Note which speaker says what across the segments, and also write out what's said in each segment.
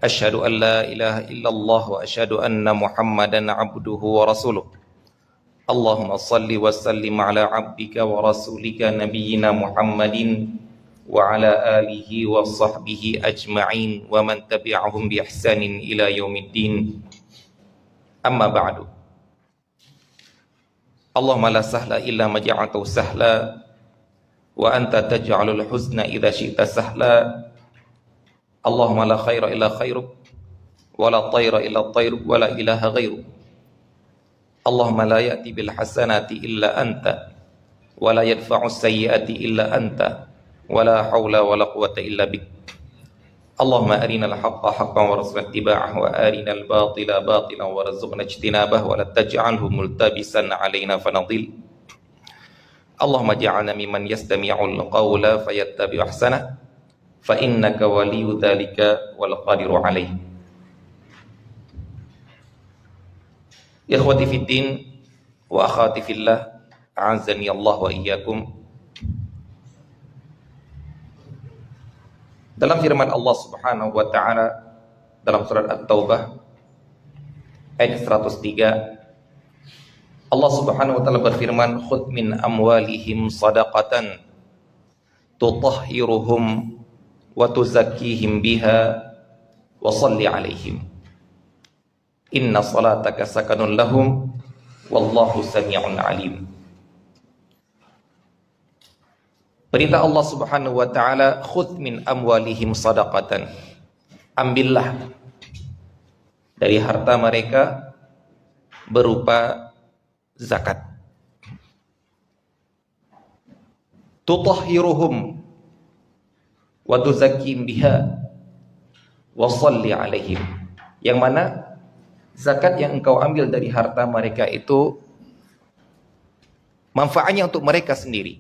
Speaker 1: Asyhadu an la ilaha illallah wa asyhadu anna Muhammadan abduhu wa rasuluh. Allahumma salli wa sallim ala abdika wa rasulika nabiyyina Muhammadin wa ala alihi wa sahbihi ajma'in wa man tabi'ahum bi ihsanin ila yaumiddin. Amma ba'du. Allahumma la sahla illa ma ja'altahu sahla wa anta taj'alul huzna idza syi'ta sahla. Allahumma la khaira illa khairuk wa la tayra illa tayruk wa la ilaha ghairuk. Allahumma la ya'ti bil hasanati illa anta wa la yadfa'u sayyiati illa anta wa la hawla wa la quwwata illa bik. Allahumma arinal haqqa haqqan warzuqna ittiba'ah wa arinal batila batilan warzuqna ijtinabah wa la taj'alhu multabisan 'alaina fanadil. Allahumma ja'alna mimman yastami'ul qawla fayattabi'u ahsanah fa innaka waliyyu dzalika wal qadiru 'alaih. Ikhwati fiddin wa akhwati fillah, a'azzani Allah wa iyyakum. Dalam firman Allah Subhanahu wa taala dalam surat At-Taubah ayat 103, Allah Subhanahu wa taala berfirman, "Khudh min amwalihim shadaqatan tutahhiruhum wa tuzakkihim biha wa shalli 'alaihim. Inna salataka sakanun lahum wallahu sami'un 'alim." Perintah Allah Subhanahu wa taala, khudh min amwalihim shadaqatan. Ambillah dari harta mereka berupa zakat. Tutahhiruhum wa tuzakkihim biha wa shalli 'alaihim. Yang mana zakat yang engkau ambil dari harta mereka itu manfaatnya untuk mereka sendiri,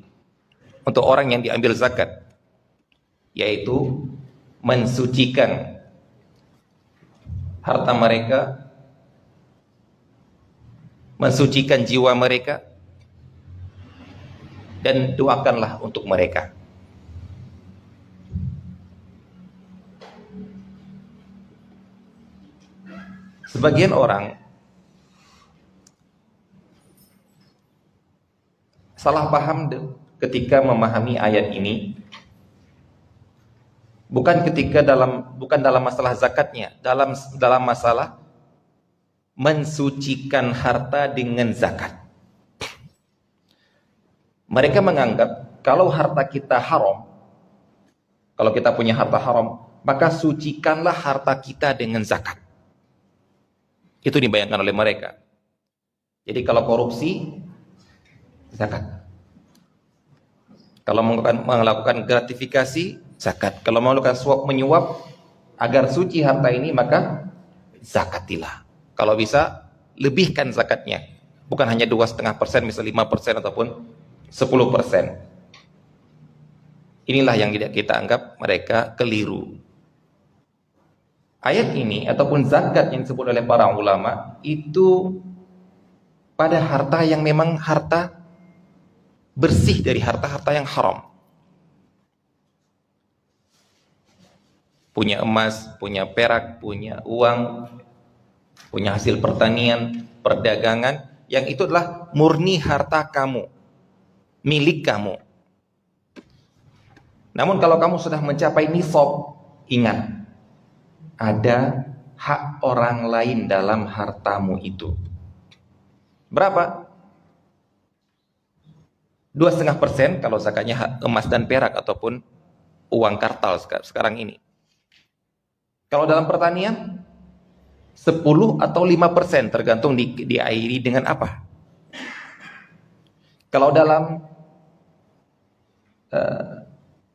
Speaker 1: untuk orang yang diambil zakat, yaitu mensucikan harta mereka, mensucikan jiwa mereka, dan doakanlah untuk mereka. Sebagian orang salah paham ketika memahami ayat ini, bukan dalam masalah zakatnya, dalam masalah mensucikan harta dengan zakat. Mereka menganggap kalau harta kita haram, kalau kita punya harta haram, maka sucikanlah harta kita dengan zakat. Itu dibayangkan oleh mereka. Jadi kalau korupsi, zakat. Kalau melakukan gratifikasi, zakat. Kalau melakukan suap menyuap agar suci harta ini, maka zakatilah. Kalau bisa, lebihkan zakatnya. Bukan hanya 2,5%, misal 5% ataupun 10%. Inilah yang kita anggap mereka keliru. Ayat ini ataupun zakat yang disebut oleh para ulama itu pada harta yang memang harta bersih dari harta-harta yang haram. Punya emas, punya perak, punya uang, punya hasil pertanian, perdagangan, yang itu adalah murni harta kamu, milik kamu. Namun kalau kamu sudah mencapai nisab, ingat, ada hak orang lain dalam hartamu itu. Berapa? 2,5% kalau zakatnya emas dan perak ataupun uang kartal sekarang ini. Kalau dalam pertanian 10 atau 5%, tergantung diairi dengan apa. Kalau dalam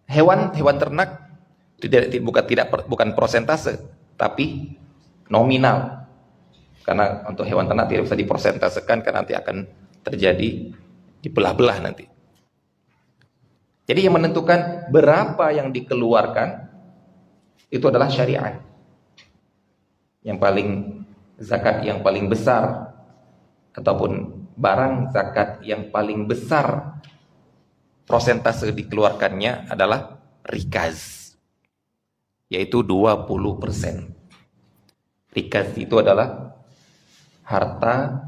Speaker 1: hewan ternak bukan persentase, tapi nominal. Karena untuk hewan ternak tidak bisa dipersentasekan, karena nanti akan terjadi dibelah-belah nanti. Jadi yang menentukan berapa yang dikeluarkan itu adalah syariat. Zakat yang paling besar ataupun barang zakat yang paling besar prosentase dikeluarkannya adalah rikaz, yaitu 20%. Rikaz itu adalah harta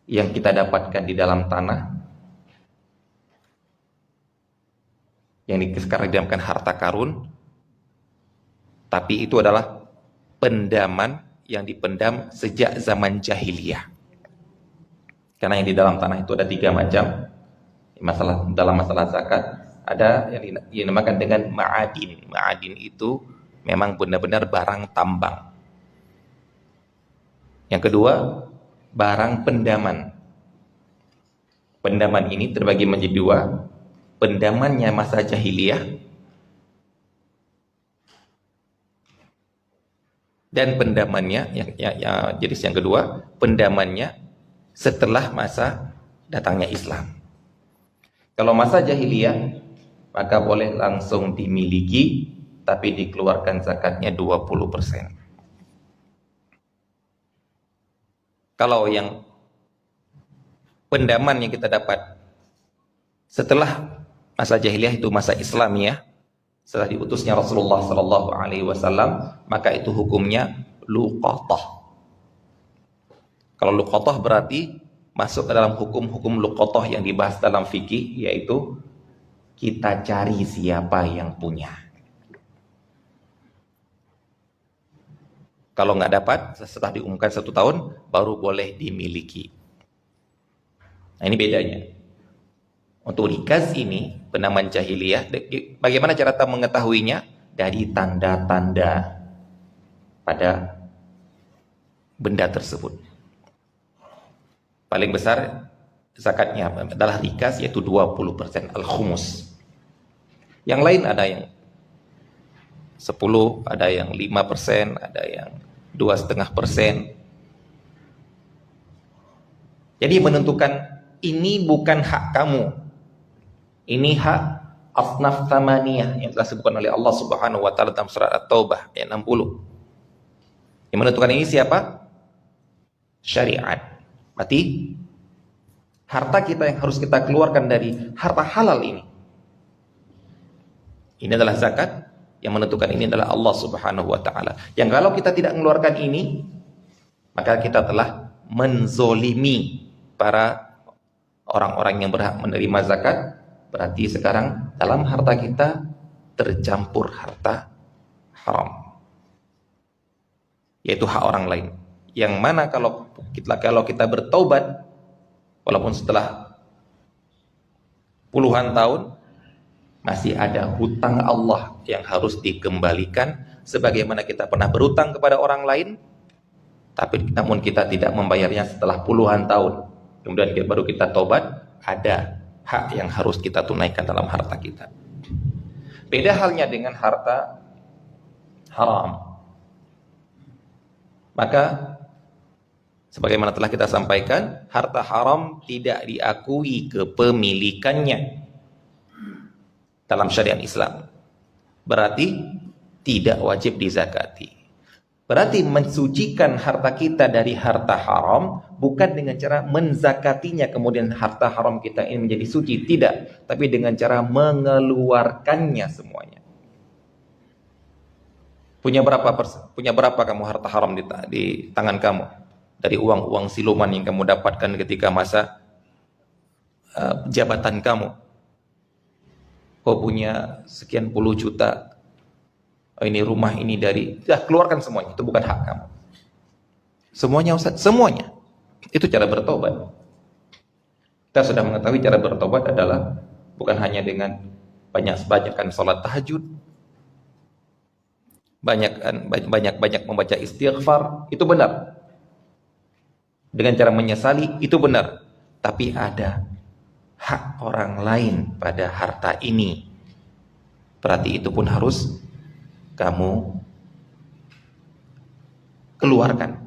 Speaker 1: yang kita dapatkan di dalam tanah, yang sekarang dinamakan harta karun, tapi itu adalah pendaman yang dipendam sejak zaman jahiliyah. Karena yang di dalam tanah itu ada 3 macam. Dalam masalah zakat ada yang dinamakan dengan ma'adin. Ma'adin itu memang benar-benar barang tambang. Yang kedua, barang pendaman. Pendaman ini terbagi menjadi 2. Pendamannya masa jahiliyah dan pendamannya yang jenis yang kedua, pendamannya setelah masa datangnya Islam. Kalau masa jahiliyah maka boleh langsung dimiliki, tapi dikeluarkan zakatnya 20%. Kalau yang pendaman yang kita dapat setelah masa jahiliyah, itu masa Islamiyah, setelah diutusnya Rasulullah sallallahu alaihi wasallam, maka itu hukumnya luqatah. Kalau luqatah berarti masuk ke dalam hukum-hukum luqatah yang dibahas dalam fikih, yaitu kita cari siapa yang punya. Kalau nggak dapat, setelah diumumkan 1 tahun, baru boleh dimiliki. Nah, ini bedanya. Untuk rikaz ini, pendaman jahiliyah, bagaimana cara kita mengetahuinya? Dari tanda-tanda pada benda tersebut. Paling besar zakatnya adalah rikaz, yaitu 20%, al-khumus. Yang lain ada yang 10, ada yang 5%, ada yang 2,5%. Jadi menentukan ini bukan hak kamu, ini hak asnaf thamaniyah yang telah disebutkan oleh Allah Subhanahu wa taala dalam surat At-Taubah ayat 60. Yang menentukan ini siapa? Syariat. Berarti harta kita yang harus kita keluarkan dari harta halal ini. Ini adalah zakat. Yang menentukan ini adalah Allah Subhanahu wa taala. Yang kalau kita tidak mengeluarkan ini, maka kita telah menzolimi para orang-orang yang berhak menerima zakat. Berarti sekarang dalam harta kita tercampur harta haram, yaitu hak orang lain. Yang mana kalau kita bertaubat, walaupun setelah puluhan tahun, masih ada hutang Allah yang harus dikembalikan, sebagaimana kita pernah berhutang kepada orang lain, tapi namun kita tidak membayarnya setelah puluhan tahun. Kemudian baru kita taubat, ada hak yang harus kita tunaikan dalam harta kita. Beda halnya dengan harta haram. Maka sebagaimana telah kita sampaikan, harta haram tidak diakui kepemilikannya dalam syariat Islam. Berarti tidak wajib dizakati. Berarti mensucikan harta kita dari harta haram bukan dengan cara menzakatinya kemudian harta haram kita ini menjadi suci, tidak, tapi dengan cara mengeluarkannya semuanya. Punya berapa kamu harta haram di tangan kamu? Dari uang-uang siluman yang kamu dapatkan ketika masa jabatan kamu. Kau punya sekian puluh juta, ini rumah ini dari, keluarkan semuanya, itu bukan hak kamu. Semuanya Ustaz, semuanya. Itu cara bertobat. Kita sudah mengetahui cara bertobat adalah bukan hanya dengan banyak-banyakan salat tahajud, banyak membaca istighfar, itu benar. Dengan cara menyesali, itu benar. Tapi ada hak orang lain pada harta ini. Berarti itu pun harus kamu keluarkan.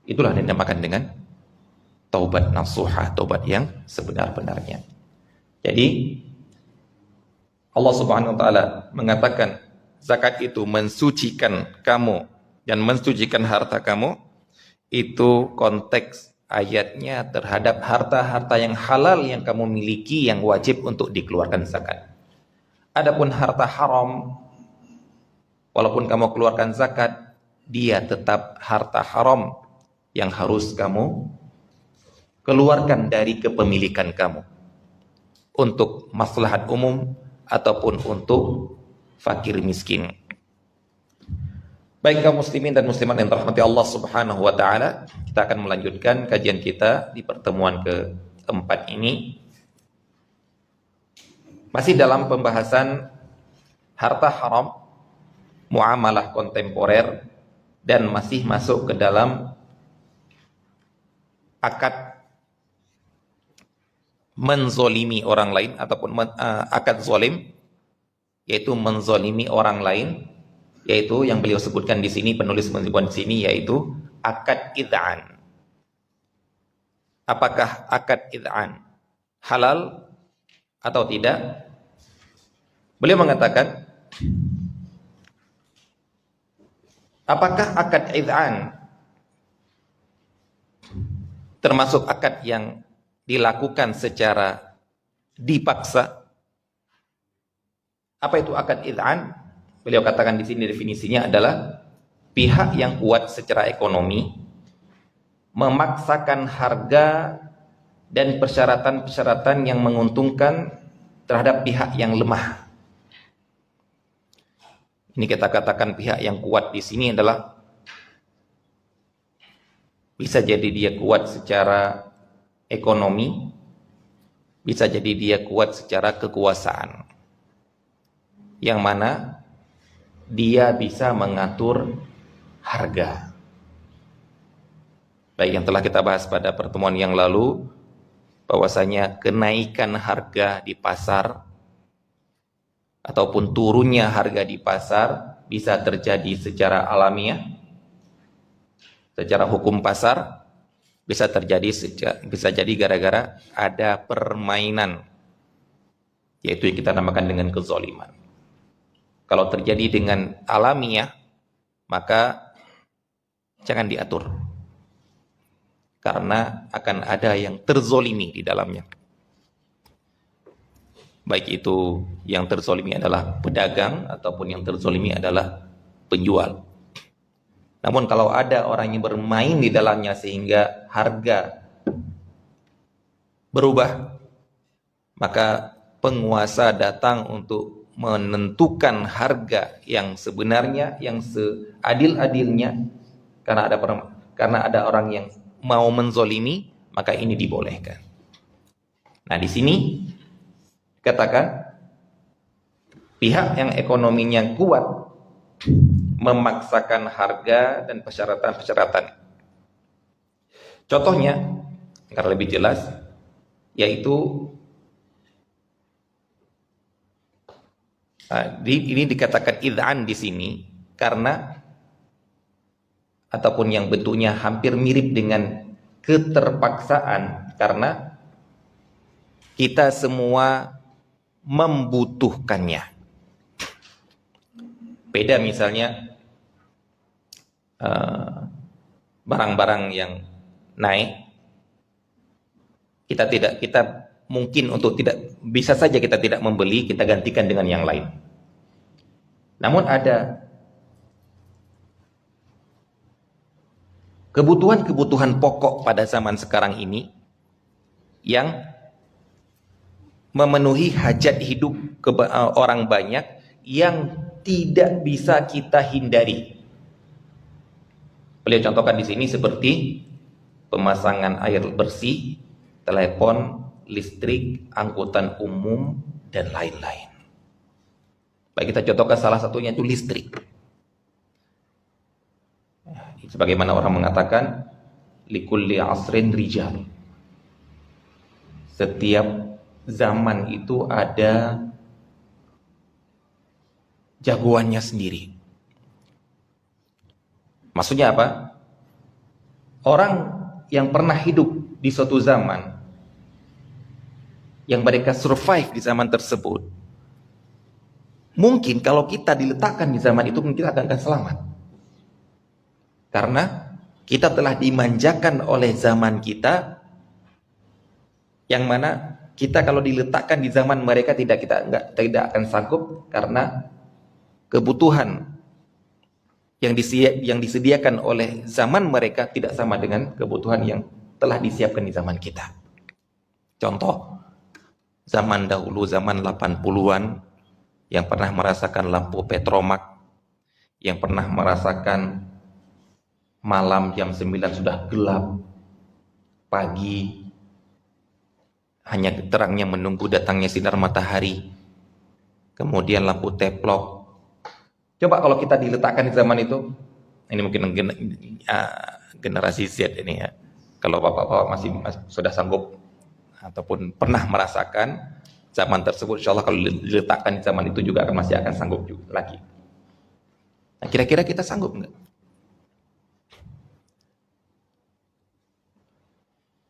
Speaker 1: Itulah yang dinamakan dengan taubat nasuha, taubat yang sebenar-benarnya. Jadi Allah Subhanahu wa taala mengatakan zakat itu mensucikan kamu dan mensucikan harta kamu. Itu konteks ayatnya terhadap harta-harta yang halal yang kamu miliki yang wajib untuk dikeluarkan zakat. Adapun harta haram walaupun kamu keluarkan zakat, dia tetap harta haram yang harus kamu keluarkan dari kepemilikan kamu untuk maslahat umum ataupun untuk fakir miskin. Baik kaum muslimin dan muslimat yang dirahmati Allah Subhanahu wa taala, kita akan melanjutkan kajian kita di pertemuan keempat ini. Masih dalam pembahasan harta haram, muamalah kontemporer, dan masih masuk ke dalam akad menzolimi orang lain ataupun akad zolim, yaitu menzolimi orang lain, yaitu yang beliau sebutkan di sini, penulis menyebutkan di sini, yaitu akad id'an. Apakah akad id'an halal atau tidak? Beliau mengatakan, apakah akad id'an termasuk akad yang dilakukan secara dipaksa? Apa itu akad id'an? Beliau katakan di sini definisinya adalah pihak yang kuat secara ekonomi memaksakan harga dan persyaratan-persyaratan yang menguntungkan terhadap pihak yang lemah. Ini kita katakan pihak yang kuat di sini adalah bisa jadi dia kuat secara ekonomi, bisa jadi dia kuat secara kekuasaan, yang mana dia bisa mengatur harga. Baik, yang telah kita bahas pada pertemuan yang lalu, bahwasanya kenaikan harga di pasar ataupun turunnya harga di pasar bisa terjadi secara alamiah, secara hukum pasar, bisa jadi gara-gara ada permainan, yaitu yang kita namakan dengan kezaliman. Kalau terjadi dengan alamiah, maka jangan diatur, karena akan ada yang terzolimi di dalamnya. Baik itu yang terzolimi adalah pedagang ataupun yang terzolimi adalah penjual. Namun kalau ada orang yang bermain di dalamnya sehingga harga berubah, maka penguasa datang untuk menentukan harga yang sebenarnya, yang seadil-adilnya, karena ada orang yang mau menzolimi, maka ini dibolehkan. Nah, di sini katakan pihak yang ekonominya kuat memaksakan harga dan persyaratan-persyaratan. Contohnya agar lebih jelas, yaitu ini dikatakan id'an di sini karena ataupun yang bentuknya hampir mirip dengan keterpaksaan, karena kita semua membutuhkannya. Beda misalnya barang-barang yang naik, kita mungkin untuk bisa saja kita tidak membeli, kita gantikan dengan yang lain. Namun ada kebutuhan-kebutuhan pokok pada zaman sekarang ini yang memenuhi hajat hidup orang banyak yang tidak bisa kita hindari. Beliau contohkan di sini seperti pemasangan air bersih, telepon, listrik, angkutan umum, dan lain-lain. Baik, kita contohkan salah satunya itu listrik. Sebagaimana orang mengatakan, likulli asrin rijal. Setiap zaman itu ada jagoannya sendiri. Maksudnya apa? Orang yang pernah hidup di suatu zaman, yang mereka survive di zaman tersebut, mungkin kalau kita diletakkan di zaman itu, mungkin kita akan selamat. Karena kita telah dimanjakan oleh zaman kita, yang mana kita kalau diletakkan di zaman mereka tidak akan sanggup, karena kebutuhan yang disediakan oleh zaman mereka tidak sama dengan kebutuhan yang telah disiapkan di zaman kita. Contoh, zaman dahulu, zaman 80-an, yang pernah merasakan lampu petromak, yang pernah merasakan malam jam 9 sudah gelap, pagi hanya terangnya menunggu datangnya sinar matahari, kemudian lampu teplok. Coba kalau kita diletakkan di zaman itu, ini mungkin generasi Z ini ya, kalau bapak-bapak masih sudah sanggup ataupun pernah merasakan zaman tersebut, insya Allah kalau diletakkan di zaman itu juga masih akan sanggup juga lagi. Nah, kira-kira kita sanggup nggak?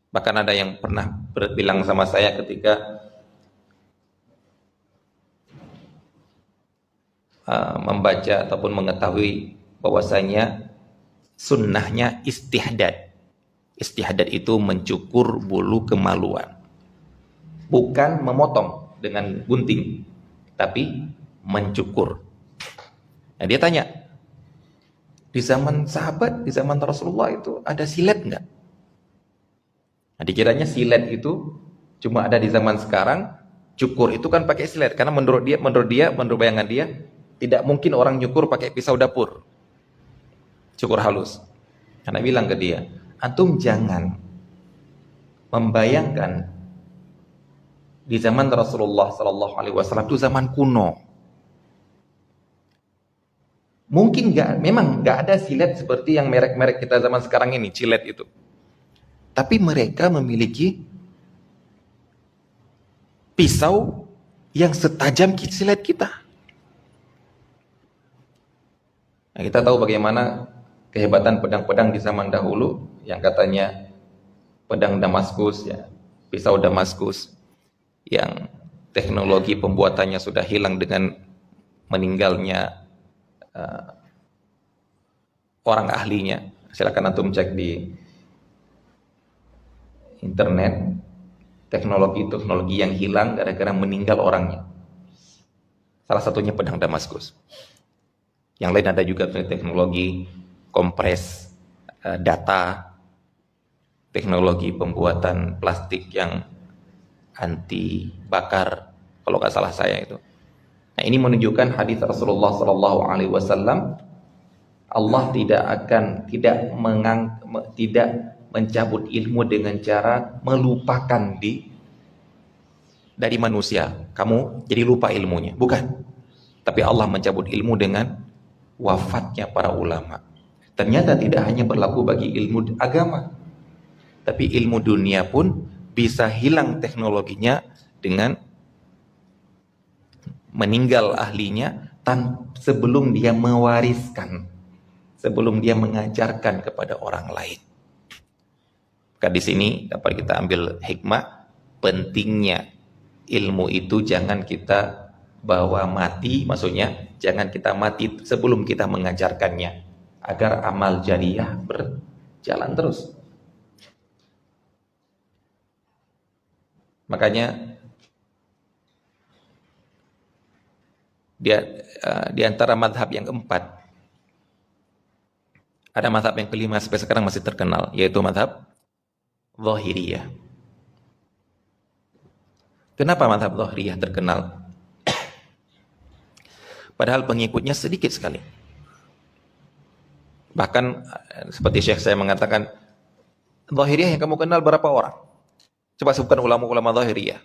Speaker 1: Bahkan ada yang pernah bilang sama saya ketika membaca ataupun mengetahui bahwasanya sunnahnya istihdad. Istihdad itu mencukur bulu kemaluan, bukan memotong dengan gunting, tapi mencukur. Nah, dia tanya, di zaman sahabat, di zaman Rasulullah itu ada silet nggak? Nah, dikiranya silet itu cuma ada di zaman sekarang. Cukur itu kan pakai silet, karena menurut bayangan dia, tidak mungkin orang nyukur pakai pisau dapur, cukur halus. Karena bilang ke dia, antum jangan membayangkan di zaman Rasulullah Sallallahu Alaihi Wasallam itu zaman kuno. Mungkin memang nggak ada silet seperti yang merek-merek kita zaman sekarang ini, cilet itu. Tapi mereka memiliki pisau yang setajam silet kita. Nah, kita tahu bagaimana kehebatan pedang-pedang di zaman dahulu yang katanya pedang Damaskus, ya, pisau Damaskus, yang teknologi pembuatannya sudah hilang dengan meninggalnya orang ahlinya. Silakan antum cek di internet, teknologi yang hilang gara-gara meninggal orangnya. Salah satunya pedang Damaskus. Yang lain ada juga teknologi kompres data, teknologi pembuatan plastik yang anti bakar, kalau nggak salah saya itu. Nah, ini menunjukkan hadis Rasulullah Sallallahu Alaihi Wasallam, Allah tidak mencabut ilmu dengan cara melupakan dari manusia. Kamu jadi lupa ilmunya, bukan. Tapi Allah mencabut ilmu dengan wafatnya para ulama. Ternyata tidak hanya berlaku bagi ilmu agama, tapi ilmu dunia pun bisa hilang teknologinya dengan meninggal ahlinya sebelum dia mewariskan, sebelum dia mengajarkan kepada orang lain. Maka di sini dapat kita ambil hikmah pentingnya ilmu itu jangan kita bawa mati, maksudnya jangan kita mati sebelum kita mengajarkannya, agar amal jariyah berjalan terus. Makanya di antara madhab yang keempat, ada madhab yang kelima sampai sekarang masih terkenal, yaitu madhab Zahiriyah. Kenapa madhab Zahiriyah terkenal? Padahal pengikutnya sedikit sekali. Bahkan seperti Syekh saya mengatakan, Zahiriyah yang kamu kenal berapa orang? Coba sebutkan ulama-ulama Zahiriyah.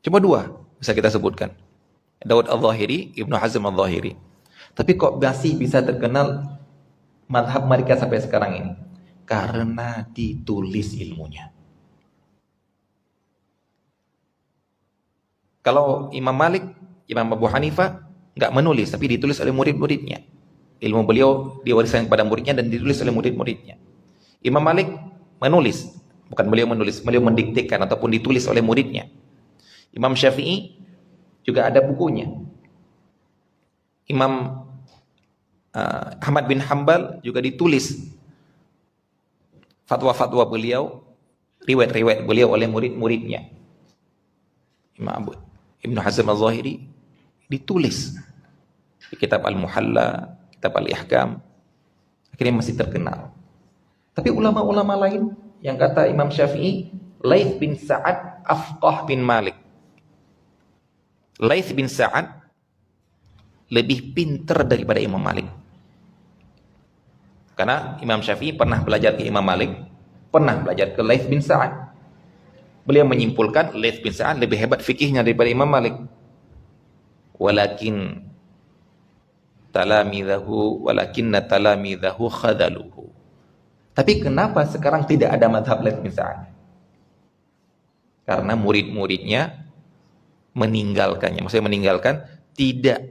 Speaker 1: Cuma 2 bisa kita sebutkan. Daud Al-Zahiri, Ibnu Hazm Al-Zahiri. Tapi kok masih bisa terkenal madhab mereka sampai sekarang ini? Karena ditulis ilmunya. Kalau Imam Malik, Imam Abu Hanifah nggak menulis, tapi ditulis oleh murid-muridnya. Ilmu beliau diwariskan kepada muridnya dan ditulis oleh murid-muridnya. Imam Malik menulis, bukan beliau menulis, beliau mendiktekan ataupun ditulis oleh muridnya. Imam Syafi'i juga ada bukunya. Imam Ahmad bin Hanbal juga ditulis fatwa-fatwa beliau, riwayat-riwayat beliau oleh murid-muridnya. Imam Ibnu Hazm Al-Zahiri ditulis di kitab Al-Muhalla, kitab Al-Ihkam, Akhirnya masih terkenal. Tapi ulama-ulama lain yang kata Imam Syafi'i, Laits bin Sa'ad afqah bin Malik. Laits bin Sa'ad lebih pintar daripada Imam Malik. Karena Imam Syafi'i pernah belajar ke Imam Malik, pernah belajar ke Laits bin Sa'ad. Beliau menyimpulkan Laits bin Sa'ad lebih hebat fikihnya daripada Imam Malik. Walakinna talamidahu khadaluhu. Tapi kenapa sekarang tidak ada mazhab Laits bin Sa'ad? Karena murid-muridnya meninggalkannya. Maksudnya meninggalkan, tidak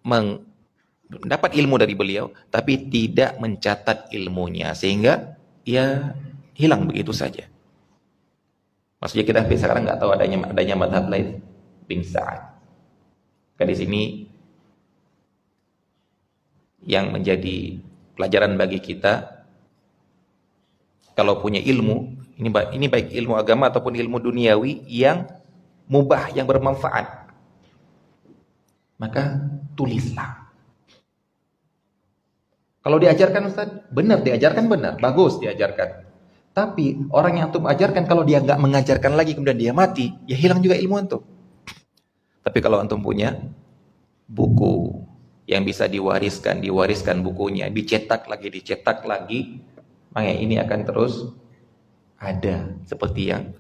Speaker 1: mendapat ilmu dari beliau, tapi tidak mencatat ilmunya, sehingga ia hilang begitu saja. Maksudnya kita sampai sekarang nggak tahu adanya mazhab Laits bin Sa'ad. Di sini yang menjadi pelajaran bagi kita, kalau punya ilmu, ini baik ilmu agama ataupun ilmu duniawi yang mubah, yang bermanfaat, maka tulislah. Kalau diajarkan Ustaz, benar diajarkan, benar, bagus diajarkan. Tapi orang yang antum ajarkan, kalau dia nggak mengajarkan lagi kemudian dia mati, ya hilang juga ilmu antum. Tapi kalau antum punya buku yang bisa diwariskan bukunya, dicetak lagi, maka ini akan terus ada seperti yang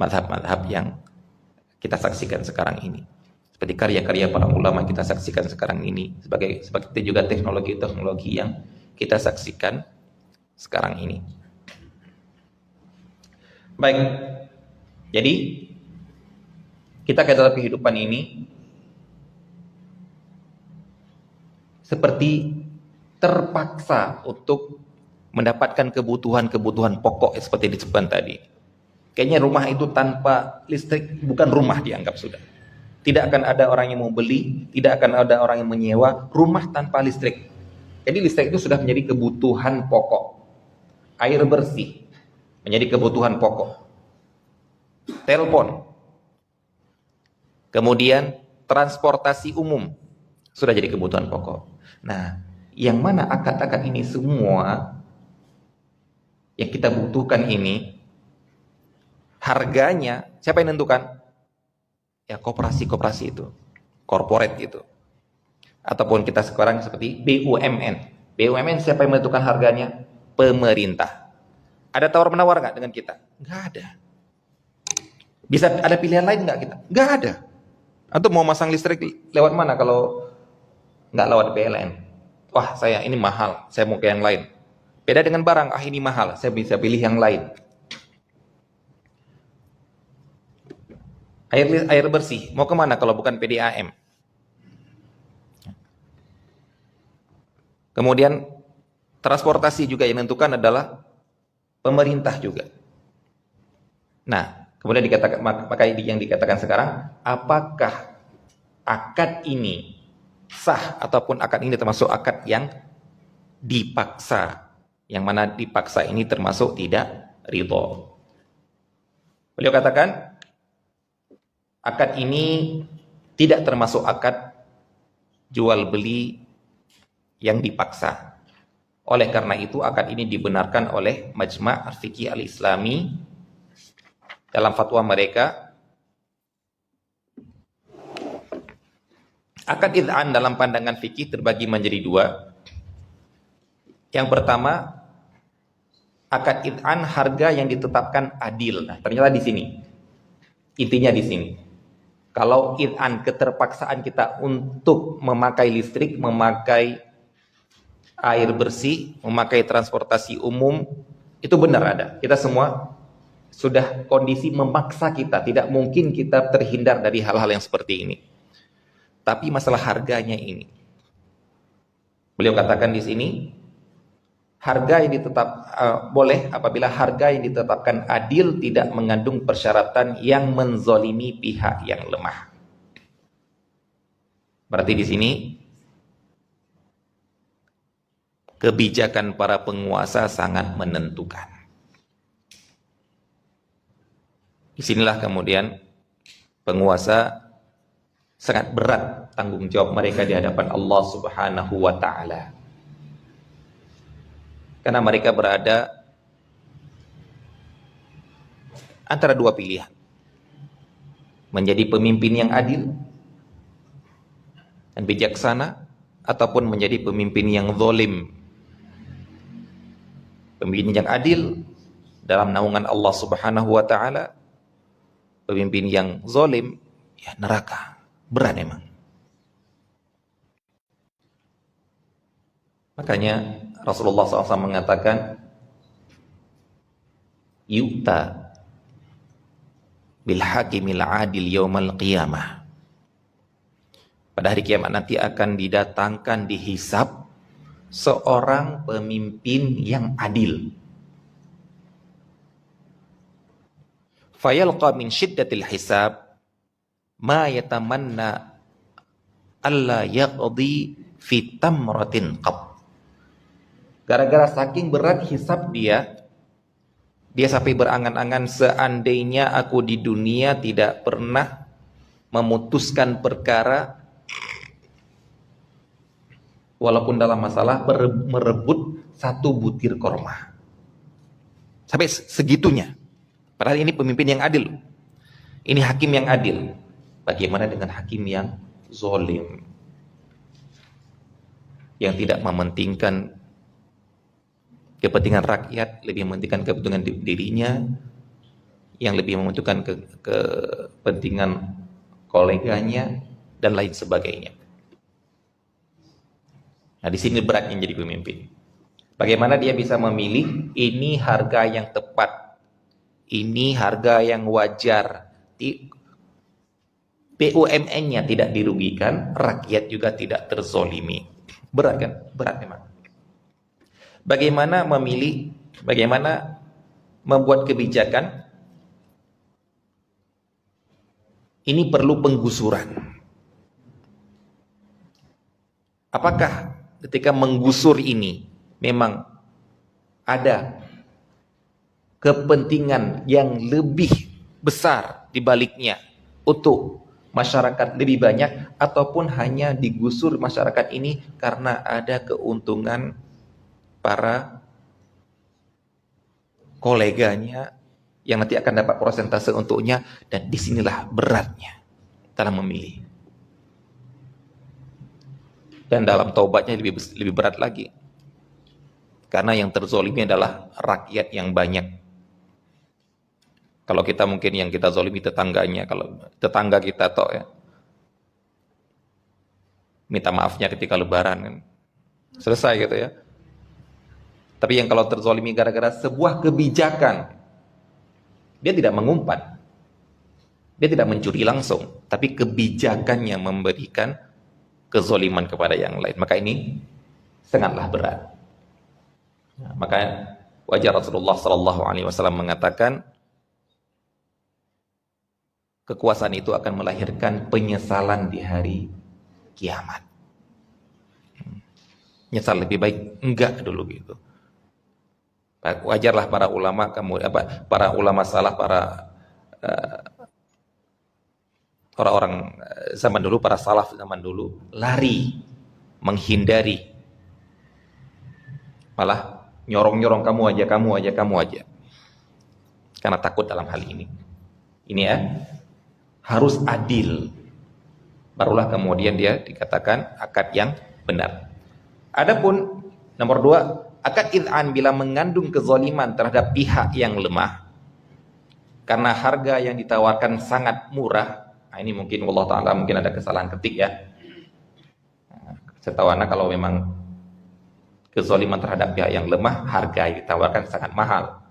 Speaker 1: mazhab-mazhab yang kita saksikan sekarang ini. Seperti karya-karya para ulama kita saksikan sekarang ini, seperti juga teknologi-teknologi yang kita saksikan sekarang ini. Baik, jadi kita ke dalam kehidupan ini seperti terpaksa untuk mendapatkan kebutuhan-kebutuhan pokok seperti disebutkan tadi. Kayaknya rumah itu tanpa listrik bukan rumah dianggap sudah. Tidak akan ada orang yang mau beli, tidak akan ada orang yang menyewa rumah tanpa listrik. Jadi listrik itu sudah menjadi kebutuhan pokok. Air bersih menjadi kebutuhan pokok. Telepon. Kemudian transportasi umum sudah jadi kebutuhan pokok. Nah, yang mana akad-akad ini semua yang kita butuhkan ini, harganya siapa yang menentukan? Ya koperasi-koperasi itu, corporate itu. Ataupun kita sekarang seperti BUMN. BUMN siapa yang menentukan harganya? Pemerintah. Ada tawar-menawar nggak dengan kita? Nggak ada. Bisa ada pilihan lain nggak kita? Nggak ada. Atau mau masang listrik lewat mana kalau nggak lewat PLN? Wah, saya ini mahal, saya mau ke yang lain. Beda dengan barang, ini mahal, saya bisa pilih yang lain. Air bersih, mau kemana kalau bukan PDAM? Kemudian transportasi juga yang menentukan adalah pemerintah juga. Nah, kemudian maka yang dikatakan sekarang, apakah akad ini sah ataupun akad ini termasuk akad yang dipaksa? Yang mana dipaksa ini termasuk tidak ridho. Beliau katakan akad ini tidak termasuk akad jual beli yang dipaksa. Oleh karena itu akad ini dibenarkan oleh Majma' Al-Fiqih Al-Islami dalam fatwa mereka. Akad id'an dalam pandangan fikih terbagi menjadi dua. Yang pertama, akad id'an harga yang ditetapkan adil. Nah, ternyata di sini intinya di sini. Kalau id'an keterpaksaan kita untuk memakai listrik, memakai air bersih, memakai transportasi umum, itu benar ada. Kita semua sudah kondisi memaksa kita, tidak mungkin kita terhindar dari hal-hal yang seperti ini. Tapi masalah harganya ini, beliau katakan di sini, harga yang boleh apabila harga yang ditetapkan adil, tidak mengandung persyaratan yang menzolimi pihak yang lemah. Berarti di sini kebijakan para penguasa sangat menentukan. Disinilah kemudian penguasa sangat berat tanggung jawab mereka di hadapan Allah Subhanahu wa ta'ala. Karena mereka berada antara dua pilihan. Menjadi pemimpin yang adil dan bijaksana, ataupun menjadi pemimpin yang zalim. Pemimpin yang adil dalam naungan Allah Subhanahu wa taala, pemimpin yang zalim ya neraka. Berat memang. Makanya Rasulullah SAW mengatakan, yu'ta bil hakimil adil yaumal qiyamah. Pada hari kiamat nanti akan didatangkan, dihisab seorang pemimpin yang adil. Fayalqa min syiddatil hisab ma yatamanna alla yaqdi fi tamratin qab. Gara-gara saking berat hisab dia sampai berangan-angan, seandainya aku di dunia tidak pernah memutuskan perkara, walaupun dalam masalah merebut satu butir korma. Sampai segitunya. Padahal ini pemimpin yang adil. Ini hakim yang adil. Bagaimana dengan hakim yang zalim? Yang tidak mementingkan kepentingan rakyat, lebih mementingkan kepentingan dirinya, yang lebih mementingkan kepentingan koleganya, dan lain sebagainya. Nah, di sini beratnya jadi pemimpin. Bagaimana dia bisa memilih ini harga yang tepat, ini harga yang wajar, BUMN-nya tidak dirugikan, rakyat juga tidak terzolimi. Berat kan? Berat memang. Bagaimana memilih, bagaimana membuat kebijakan, ini perlu penggusuran. Apakah ketika menggusur ini memang ada kepentingan yang lebih besar di baliknya untuk masyarakat lebih banyak, ataupun hanya digusur masyarakat ini karena ada keuntungan para koleganya yang nanti akan dapat persentase untuknya. Dan disinilah beratnya dalam memilih. Dan dalam taubatnya lebih berat lagi, karena yang terzolimi adalah rakyat yang banyak. Kalau kita mungkin yang kita zolimi tetangganya, kalau tetangga kita toh ya, minta maafnya ketika lebaran kan, selesai gitu ya. Tapi yang kalau terzolimi gara-gara sebuah kebijakan, dia tidak mengumpat, dia tidak mencuri langsung, tapi kebijakan yang memberikan kezoliman kepada yang lain, maka ini sangatlah berat. Nah, maka wajar Rasulullah SAW mengatakan, kekuasaan itu akan melahirkan penyesalan di hari kiamat. Nyesal lebih baik enggak dulu gitu. Wajarlah para ulama para ulama salah, para orang-orang zaman dulu, para salaf zaman dulu lari, menghindari, malah nyorong-nyorong kamu aja, karena takut dalam hal ini. Ini ya, harus adil, barulah kemudian dia dikatakan akad yang benar. Adapun nomor 2, akad id'an bila mengandung kezaliman terhadap pihak yang lemah, karena harga yang ditawarkan sangat murah. Nah, ini mungkin Allah Ta'ala mungkin ada kesalahan ketik ya. Setahu anak kalau memang kezaliman terhadap pihak yang lemah, harga yang ditawarkan sangat mahal,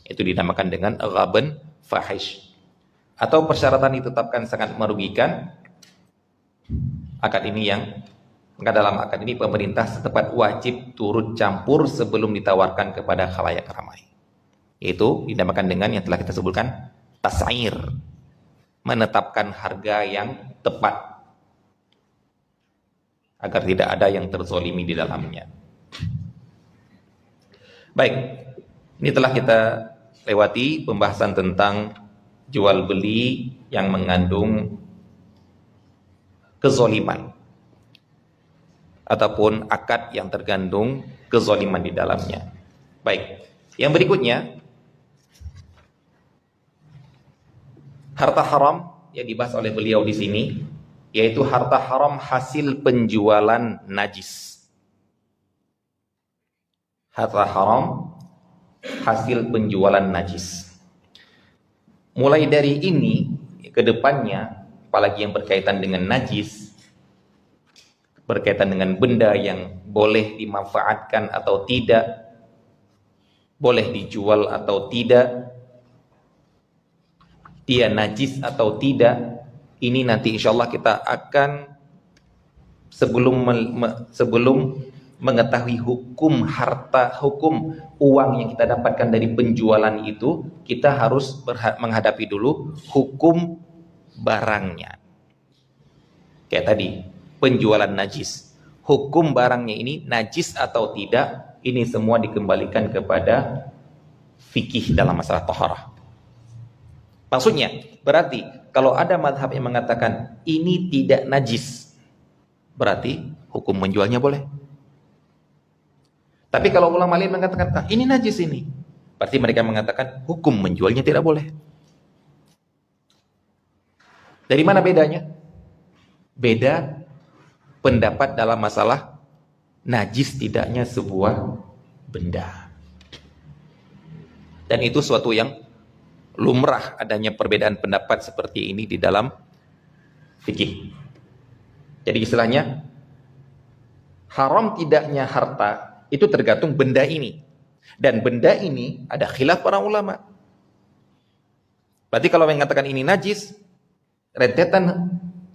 Speaker 1: itu dinamakan dengan ghaban fahish. Atau persyaratan ditetapkan sangat merugikan, akad ini maka dalam akad ini pemerintah setempat wajib turut campur sebelum ditawarkan kepada khalayak ramai. Itu dinamakan dengan yang telah kita sebutkan tas'ir, menetapkan harga yang tepat agar tidak ada yang terzolimi di dalamnya. Baik, ini telah kita lewati pembahasan tentang jual beli yang mengandung kezoliman, ataupun akad yang tergandung kezoliman di dalamnya. Baik. Yang berikutnya, harta haram yang dibahas oleh beliau di sini, yaitu harta haram hasil penjualan najis. Harta haram hasil penjualan najis. Mulai dari ini ke depannya, apalagi yang berkaitan dengan najis, berkaitan dengan benda yang boleh dimanfaatkan atau tidak, boleh dijual atau tidak, dia najis atau tidak, ini nanti insyaallah kita akan sebelum mengetahui hukum harta, hukum uang yang kita dapatkan dari penjualan itu, kita harus menghadapi dulu hukum barangnya. Kayak tadi, penjualan najis. Hukum barangnya ini najis atau tidak, ini semua dikembalikan kepada fikih dalam masalah taharah. Maksudnya, berarti kalau ada mazhab yang mengatakan ini tidak najis, berarti hukum menjualnya boleh. Tapi kalau ulama lain mengatakan ini najis ini, berarti mereka mengatakan hukum menjualnya tidak boleh. Dari mana bedanya? Beda pendapat dalam masalah najis tidaknya sebuah benda. Dan itu suatu yang lumrah adanya perbedaan pendapat seperti ini di dalam fikih. Jadi istilahnya haram tidaknya harta itu tergantung benda ini. Dan benda ini ada khilaf para ulama. Berarti kalau mengatakan ini najis, rentetan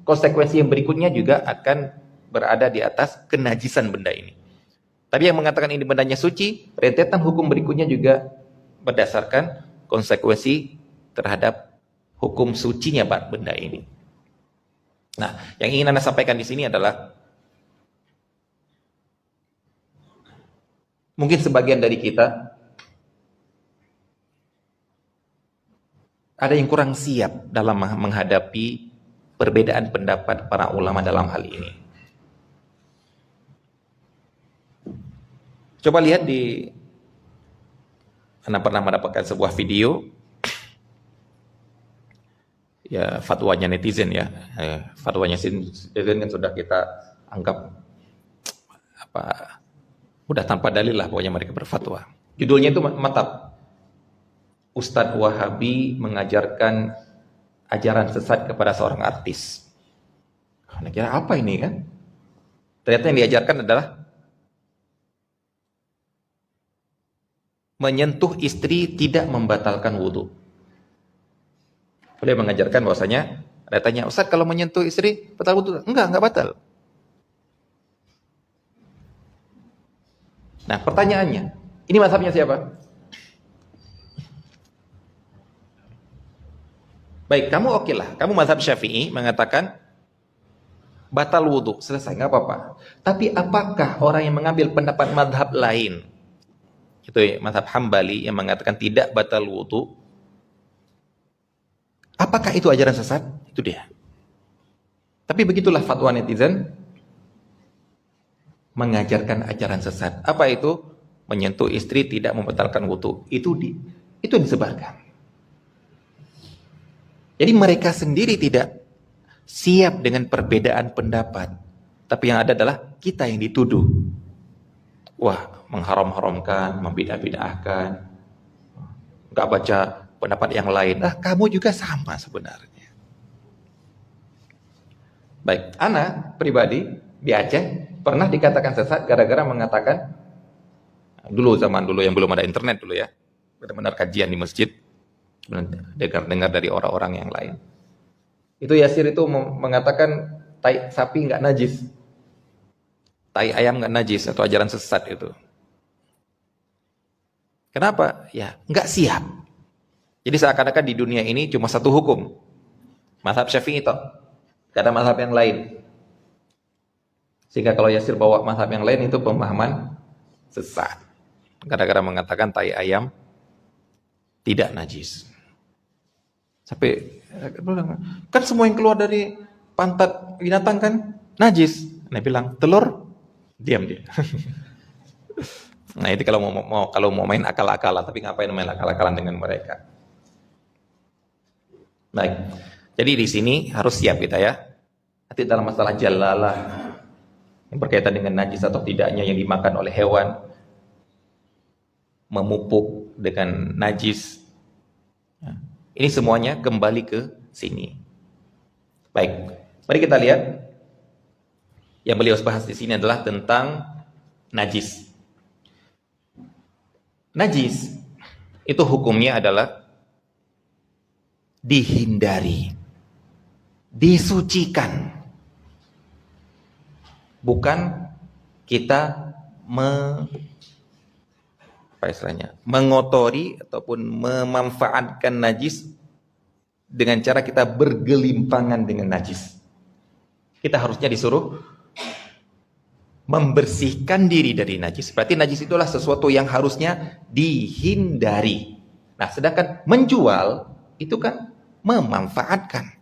Speaker 1: konsekuensi yang berikutnya juga akan berada di atas kenajisan benda ini. Tapi yang mengatakan ini bendanya suci, rentetan hukum berikutnya juga berdasarkan konsekuensi terhadap hukum sucinya benda ini. Nah, yang ingin Anda sampaikan di sini adalah mungkin sebagian dari kita ada yang kurang siap dalam menghadapi perbedaan pendapat para ulama dalam hal ini. Coba lihat Anda pernah mendapatkan sebuah video ya, fatwanya netizen ya. Fatwanya netizen kan sudah kita anggap udah tanpa dalil lah pokoknya mereka berfatwa. Judulnya itu mantap. Ustadz Wahabi mengajarkan ajaran sesat kepada seorang artis. Anda kira apa ini kan? Ternyata yang diajarkan adalah menyentuh istri tidak membatalkan wudhu. Boleh mengajarkan bahwasanya, ada tanya, Ustaz kalau menyentuh istri batal wudhu? Enggak batal. Nah pertanyaannya, ini mazhabnya siapa? Baik, kamu oke lah, kamu mazhab Syafi'i mengatakan batal wudhu, selesai, nggak apa-apa. Tapi apakah orang yang mengambil pendapat mazhab lain, itu mazhab Hambali yang mengatakan tidak batal wudhu, apakah itu ajaran sesat? Itu dia. Tapi begitulah fatwa netizen mengajarkan ajaran sesat. Apa itu? Menyentuh istri tidak membatalkan wudhu. Itu disebarkan. Jadi mereka sendiri tidak siap dengan perbedaan pendapat. Tapi yang ada adalah kita yang dituduh. Wah, mengharam-haramkan, membidah-bidahkan, nggak baca pendapat yang lain. Kamu juga sama sebenarnya. Baik, ana pribadi di Aceh pernah dikatakan sesat gara-gara mengatakan zaman dulu yang belum ada internet dulu ya, benar-benar kajian di masjid, dengar dari orang-orang yang lain. Itu Yasir itu mengatakan tai sapi nggak najis, tai ayam nggak najis, atau ajaran sesat itu. Kenapa? Ya nggak siap. Jadi seakan-akan di dunia ini cuma satu hukum, mazhab Syafi'i itu, gak ada mazhab yang lain. Sehingga kalau Yasir bawa mazhab yang lain itu pemahaman sesat. Gara-gara mengatakan tai ayam tidak najis. Sampai kan semua yang keluar dari pantat binatang kan najis. Nah bilang telur, diam dia. Nah itu kalau mau main akal-akalan, tapi ngapain main akal-akalan dengan mereka? Baik. Jadi di sini harus siap kita ya. Nanti dalam masalah jalalah yang berkaitan dengan najis atau tidaknya yang dimakan oleh hewan, memupuk dengan najis. Ini semuanya kembali ke sini. Baik, mari kita lihat yang beliau bahas di sini adalah tentang najis. Najis itu hukumnya adalah dihindari, disucikan. Bukan kita mengotori ataupun memanfaatkan najis dengan cara kita bergelimpangan dengan najis. Kita harusnya disuruh membersihkan diri dari najis. Berarti najis itulah sesuatu yang harusnya dihindari. Nah, sedangkan menjual itu kan memanfaatkan.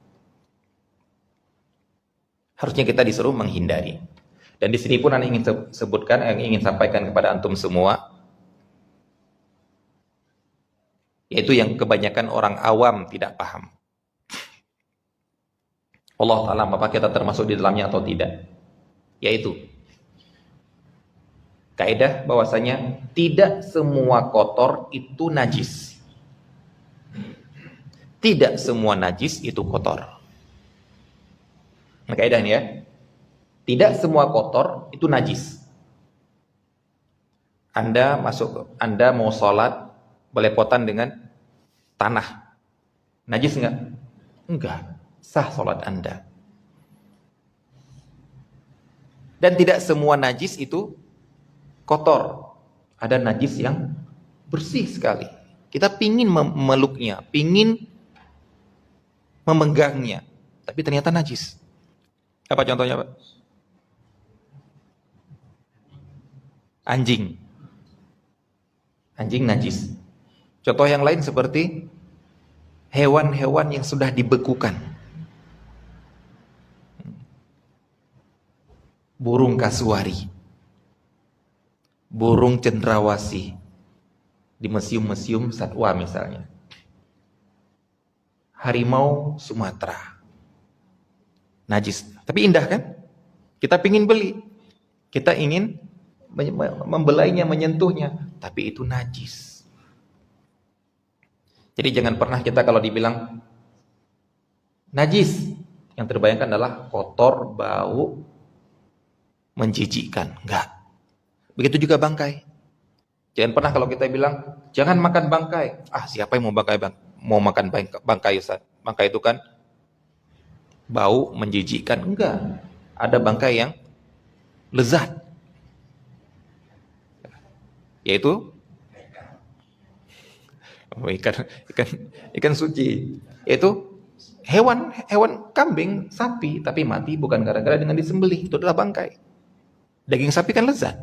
Speaker 1: Harusnya kita disuruh menghindari. Dan di sini pun Anda ingin sebutkan, yang ingin sampaikan kepada antum semua, yaitu yang kebanyakan orang awam tidak paham. Allah Ta'ala apakah kita termasuk di dalamnya atau tidak? Yaitu kaidah bahwasanya tidak semua kotor itu najis. Tidak semua najis itu kotor. Nah, kaidah ini ya. Tidak semua kotor itu najis. Anda mau sholat belepotan dengan tanah. Najis enggak? Enggak. Sah sholat Anda. Dan tidak semua najis itu kotor. Ada najis yang bersih sekali. Kita pingin memeluknya, pingin memegangnya, tapi ternyata najis. Apa contohnya, Pak? Anjing. Anjing najis. Contoh yang lain seperti hewan-hewan yang sudah dibekukan. Burung kasuari, burung cendrawasih di museum-museum satwa misalnya, harimau Sumatera, najis. Tapi indah kan? Kita pingin beli, kita ingin membelainya, menyentuhnya, tapi itu najis. Jadi jangan pernah kita kalau dibilang najis, yang terbayangkan adalah kotor, bau, menjijikkan. Enggak. Begitu juga bangkai. Jangan pernah kalau kita bilang jangan makan bangkai. Siapa yang mau makan bangkai, Ustaz? Bangkai itu kan bau, menjijikkan. Enggak. Ada bangkai yang lezat. Yaitu ikan suci. Yaitu hewan kambing, sapi, tapi mati bukan gara-gara dengan disembelih. Itu adalah bangkai. Daging sapi kan lezat.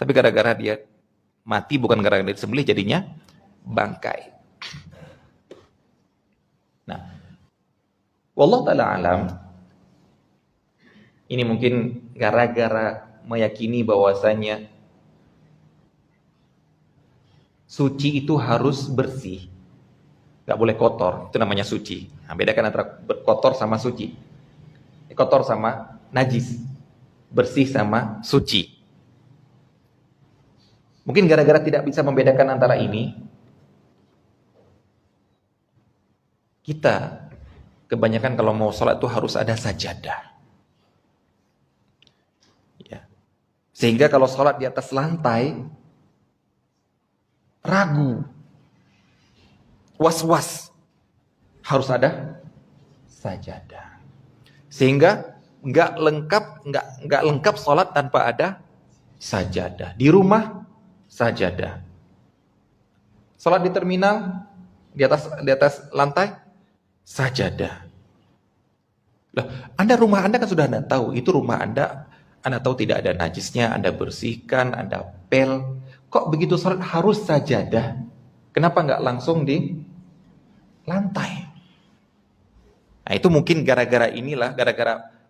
Speaker 1: Tapi gara-gara dia mati bukan gara-gara disembelih, jadinya bangkai. Nah, wallahu ta'ala alam, ini mungkin gara-gara meyakini bahwasanya suci itu harus bersih, gak boleh kotor, itu namanya suci. Nah, bedakan antara kotor sama suci. Kotor sama najis, bersih sama suci. Mungkin gara-gara tidak bisa membedakan antara ini, kita kebanyakan kalau mau sholat itu harus ada sajadah. Ya. Sehingga kalau sholat di atas lantai, ragu, was-was, harus ada sajadah. Sehingga nggak lengkap sholat tanpa ada sajadah. Di rumah sajadah. Sholat di terminal di atas lantai sajadah. Rumah Anda kan sudah Anda tahu, itu rumah Anda tahu tidak ada najisnya, Anda bersihkan, Anda pel. Kok begitu sholat harus sajadah? Kenapa nggak langsung di lantai? Nah itu mungkin gara-gara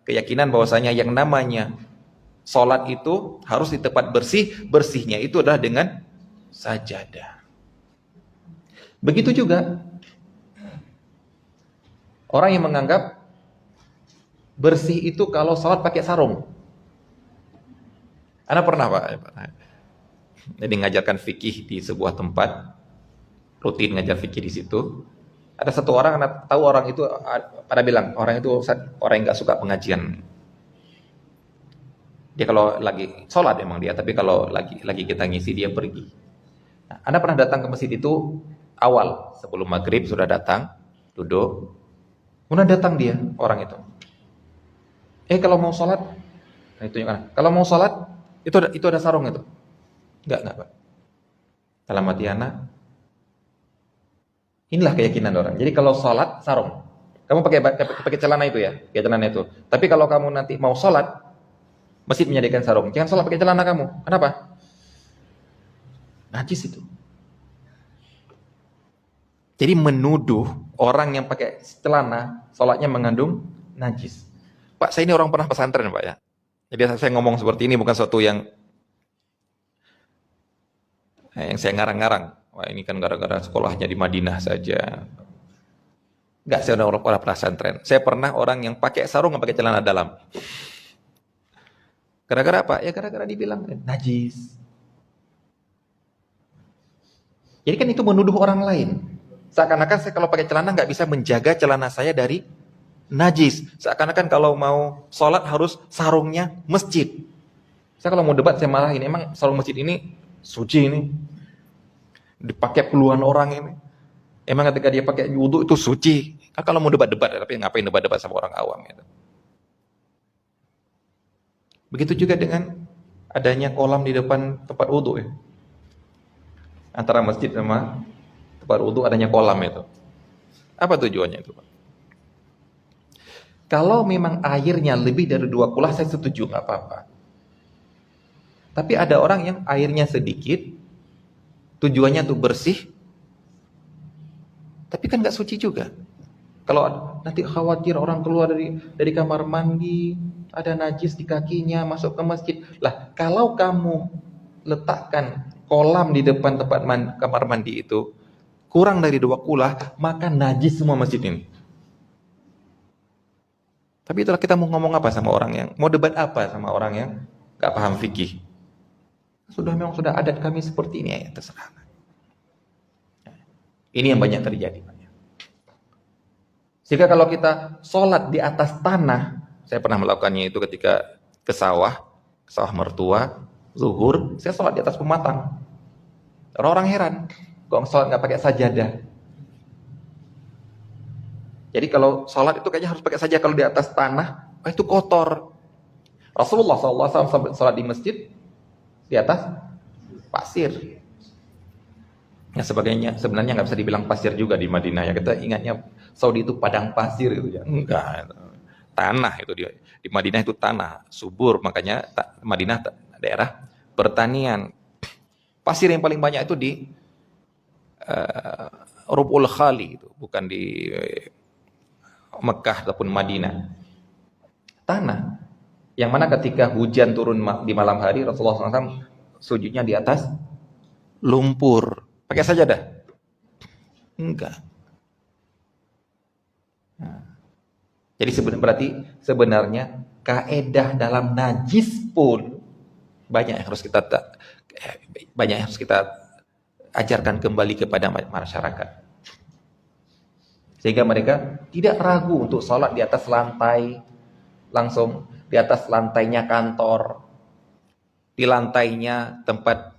Speaker 1: keyakinan bahwasanya yang namanya Salat itu harus di tempat bersih, bersihnya itu adalah dengan sajadah. Begitu juga orang yang menganggap bersih itu kalau salat pakai sarung. Anda pernah Pak? Jadi ngajarkan fikih di sebuah tempat, rutin ngajar fikih di situ. Ada satu orang, Anda tahu orang itu, pada bilang orang itu orang yang nggak suka pengajian. Dia kalau lagi sholat emang dia, tapi kalau lagi kita ngisi dia pergi. Nah, Anda pernah datang ke masjid itu awal sebelum maghrib sudah datang, duduk, kemudian datang dia orang itu. Kalau mau sholat, nah itu yang kalau mau sholat itu ada sarung itu. Enggak Pak. Dalam hati anak, inilah keyakinan orang. Jadi kalau sholat sarung, kamu pakai celana itu ya, pakai celana itu. Tapi kalau kamu nanti mau sholat, masjid menyediakan sarung. Jangan sholat pakai celana kamu. Kenapa? Najis itu. Jadi menuduh orang yang pakai celana, sholatnya mengandung najis. Pak, saya ini orang pernah pesantren Pak ya. Jadi saya ngomong seperti ini bukan sesuatu yang saya ngarang-ngarang. Wah ini kan gara-gara sekolahnya di Madinah saja. Enggak, saya orang pernah pesantren. Saya pernah orang yang pakai sarung nggak pakai celana dalam. Gara-gara apa? Ya gara-gara dibilang najis. Jadi kan itu menuduh orang lain. Seakan-akan saya kalau pakai celana nggak bisa menjaga celana saya dari najis. Seakan-akan kalau mau sholat harus sarungnya masjid. Saya kalau mau debat saya marahin. Emang sarung masjid ini suci ini? Dipakai puluhan orang ini. Emang ketika dia pakai wudu itu suci? Kan kalau mau debat-debat, tapi ngapain debat-debat sama orang awam gitu. Begitu juga dengan adanya kolam di depan tempat wudu ya. Antara masjid sama tempat wudu adanya kolam itu. Apa tujuannya itu Pak? Kalau memang airnya lebih dari 2 kulah saya setuju, nggak apa-apa. Tapi ada orang yang airnya sedikit, tujuannya untuk bersih, tapi kan nggak suci juga. Kalau nanti khawatir orang keluar dari kamar mandi, ada najis di kakinya, masuk ke masjid. Lah, kalau kamu letakkan kolam di depan tempat kamar mandi itu, kurang dari 2 kulah, maka najis semua masjid ini. Tapi itulah kita mau ngomong apa sama orang yang, mau debat apa sama orang yang gak paham fikih. Memang sudah adat kami seperti ini, ya terserah. Ini yang banyak terjadi. Sehingga kalau kita sholat di atas tanah, saya pernah melakukannya itu ketika ke sawah mertua, zuhur, saya sholat di atas pematang. Orang-orang heran, kok sholat gak pakai sajadah. Jadi kalau sholat itu kayaknya harus pakai saja, kalau di atas tanah, itu kotor. Rasulullah SAW sholat di masjid di atas pasir. Ya sebagainya, sebenarnya nggak bisa dibilang pasir juga di Madinah ya. Kita ingatnya Saudi itu padang pasir itu ya. Enggak, tanah itu di Madinah itu tanah subur, makanya Madinah daerah pertanian. Pasir yang paling banyak itu di Rub'ul Khali itu, bukan di Mekah ataupun Madinah. Tanah yang mana ketika hujan turun di malam hari, Rasulullah SAW sujudnya di atas lumpur. Pakai sajadah? Enggak. Nah, jadi berarti sebenarnya kaedah dalam najis pun banyak yang harus kita ajarkan kembali kepada masyarakat. Sehingga mereka tidak ragu untuk sholat di atas lantai, langsung di atas lantainya kantor, di lantainya tempat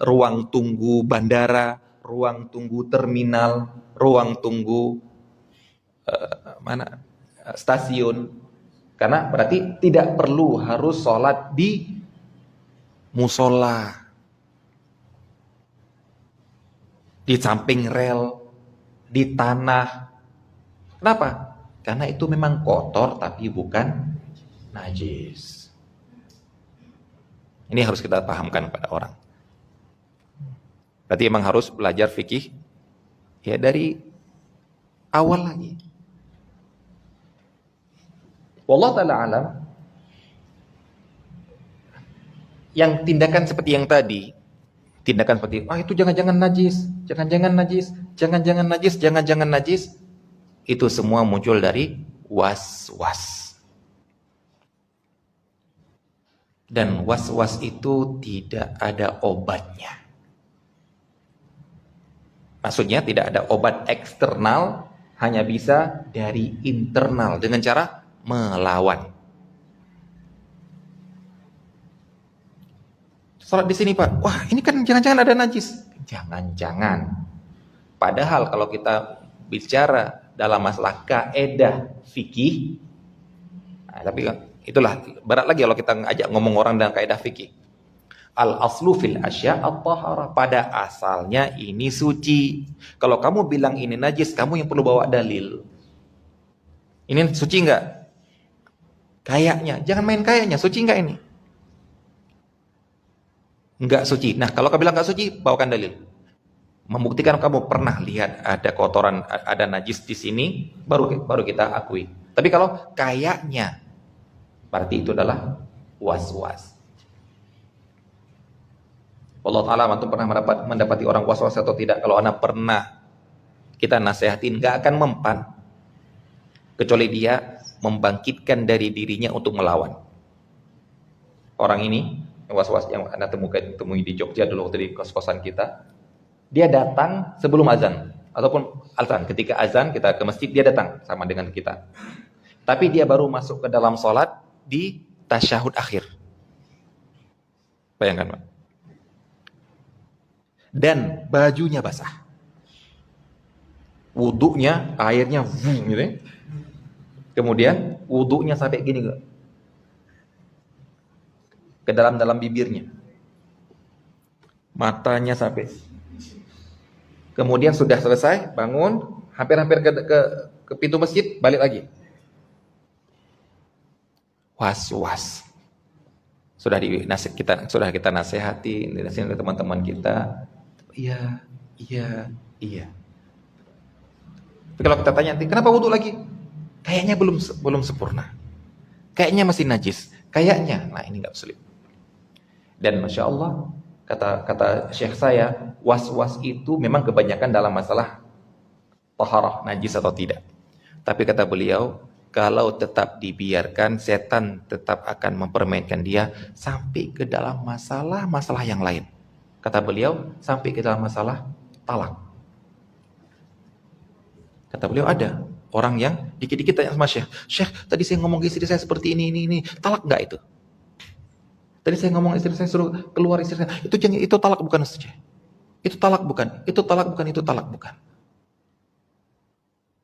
Speaker 1: ruang tunggu bandara, ruang tunggu terminal, ruang tunggu stasiun. Karena berarti tidak perlu harus sholat di musola, di samping rel, di tanah. Kenapa? Karena itu memang kotor tapi bukan najis. Ini harus kita pahamkan pada orang. Berarti memang harus belajar fikih ya dari awal lagi. Wallahu ta'ala alam. Yang tindakan seperti yang tadi, tindakan seperti, itu jangan-jangan najis, jangan-jangan najis, jangan-jangan najis, jangan-jangan najis, itu semua muncul dari was-was. Dan was-was itu tidak ada obatnya. Maksudnya tidak ada obat eksternal, hanya bisa dari internal dengan cara melawan. Salat di sini Pak, wah ini kan jangan-jangan ada najis. Jangan-jangan. Padahal kalau kita bicara dalam masalah kaedah fikih, tapi itulah berat lagi kalau kita ngajak ngomong orang dengan kaedah fikih. Al-aslu fil asya at-tahara. Pada asalnya ini suci. Kalau kamu bilang ini najis, kamu yang perlu bawa dalil. Ini suci enggak? Kayaknya. Jangan main kayaknya. Suci enggak ini? Enggak suci. Nah, kalau kamu bilang enggak suci, bawakan dalil. Membuktikan kamu pernah lihat ada kotoran, ada najis di sini, baru kita akui. Tapi kalau kayaknya, berarti itu adalah was-was. Allah Ta'ala antum pernah mendapati orang was-was atau tidak? Kalau anak pernah kita nasihatin, gak akan mempan. Kecuali dia membangkitkan dari dirinya untuk melawan. Orang ini, was-was yang anak temui di Jogja dulu waktu di kos-kosan kita, dia datang sebelum azan. Ataupun azan, ketika azan kita ke masjid, dia datang sama dengan kita. Tapi dia baru masuk ke dalam sholat di tasyahud akhir. Bayangkan Pak. Dan bajunya basah. Wuduknya, airnya gitu ya. Kemudian wuduknya sampai gini ke dalam bibirnya. Matanya sampai. Kemudian sudah selesai, bangun, hampir-hampir ke pintu masjid, balik lagi. Was-was. Sudah kita nasihati, dinasihati teman-teman kita. Iya. Tapi kalau kita tanya, kenapa wudhu lagi? Kayaknya belum sempurna. Kayaknya masih najis. Kayaknya, nah ini nggak sulit. Dan Masya Allah, kata Syekh saya, was-was itu memang kebanyakan dalam masalah taharah, najis atau tidak. Tapi kata beliau, kalau tetap dibiarkan, setan tetap akan mempermainkan dia sampai ke dalam masalah yang lain. Kata beliau, sampai ke dalam masalah talak. Kata beliau, ada orang yang dikit-dikit tanya sama Syekh, Syekh, tadi saya ngomong ke istri saya seperti ini, talak nggak itu? Tadi saya ngomong istri saya suruh keluar istri saya, itu talak bukan Syekh? Itu talak bukan? Itu talak bukan? Itu talak bukan?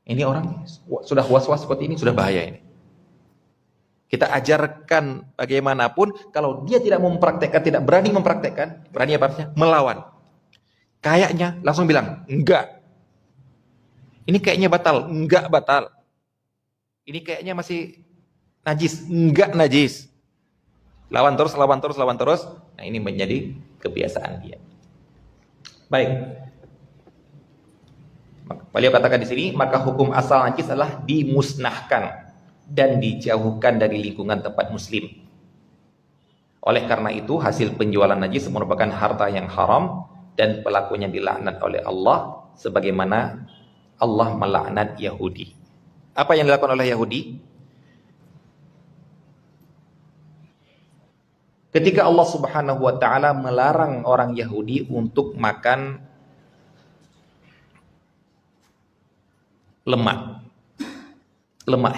Speaker 1: Ini orang sudah was-was seperti ini, sudah bahaya ini. Kita ajarkan bagaimanapun, kalau dia tidak mau mempraktekkan, tidak berani mempraktekkan, berani apa artinya? Melawan. Kayaknya langsung bilang, enggak. Ini kayaknya batal, enggak batal. Ini kayaknya masih najis, enggak najis. Lawan terus. Nah ini menjadi kebiasaan dia. Baik. Beliau katakan di sini, maka hukum asal najis adalah dimusnahkan dan dijauhkan dari lingkungan tempat muslim. Oleh karena itu, hasil penjualan najis merupakan harta yang haram dan pelakunya dilaknat oleh Allah sebagaimana Allah melaknat Yahudi. Apa yang dilakukan oleh Yahudi? Ketika Allah Subhanahu wa taala melarang orang Yahudi untuk makan lemak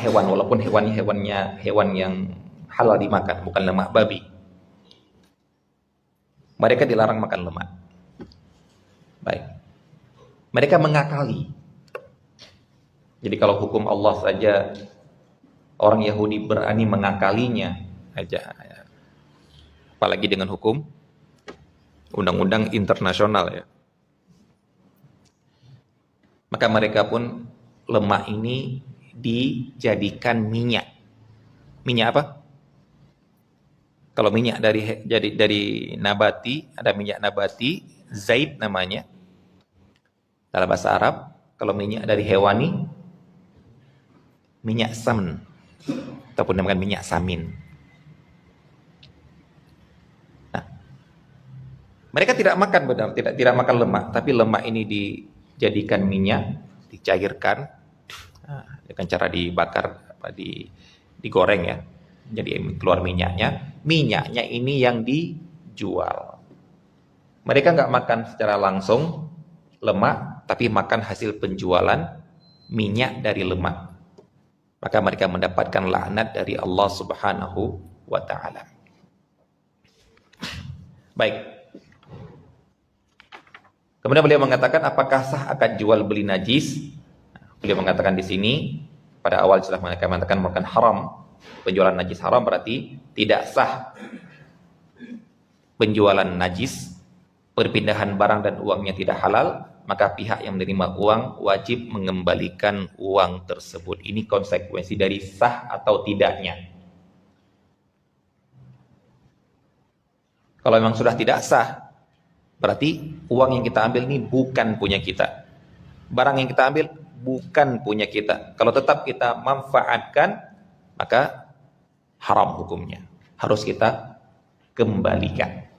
Speaker 1: hewan, walaupun hewan yang halal dimakan, bukan lemak babi. Mereka dilarang makan lemak. Baik. Mereka mengakali. Jadi kalau hukum Allah saja orang Yahudi berani mengakalinya aja, apalagi dengan hukum undang-undang internasional ya. Maka mereka pun lemak ini dijadikan minyak. Minyak apa? Kalau minyak dari nabati, ada minyak nabati, zait namanya dalam bahasa Arab. Kalau minyak dari hewani, minyak samin ataupun dengan minyak samin. Nah, Mereka tidak makan benar, tidak makan lemak, tapi lemak ini dijadikan minyak, dicairkan dengan cara dibakar, digoreng ya. Jadi keluar minyaknya. Minyaknya ini yang dijual. Mereka nggak makan secara langsung lemak, tapi makan hasil penjualan minyak dari lemak. Maka mereka mendapatkan laknat dari Allah Subhanahu wa ta'ala. Baik. Kemudian beliau mengatakan, apakah sah akad jual beli najis? Beliau mengatakan di sini, pada awal sudah mengatakan bukan haram. Penjualan najis haram berarti tidak sah penjualan najis, perpindahan barang dan uangnya tidak halal, maka pihak yang menerima uang wajib mengembalikan uang tersebut. Ini konsekuensi dari sah atau tidaknya. Kalau memang sudah tidak sah, berarti uang yang kita ambil ini bukan punya kita. Barang yang kita ambil bukan punya kita. Kalau tetap kita manfaatkan, maka haram hukumnya. Harus kita kembalikan.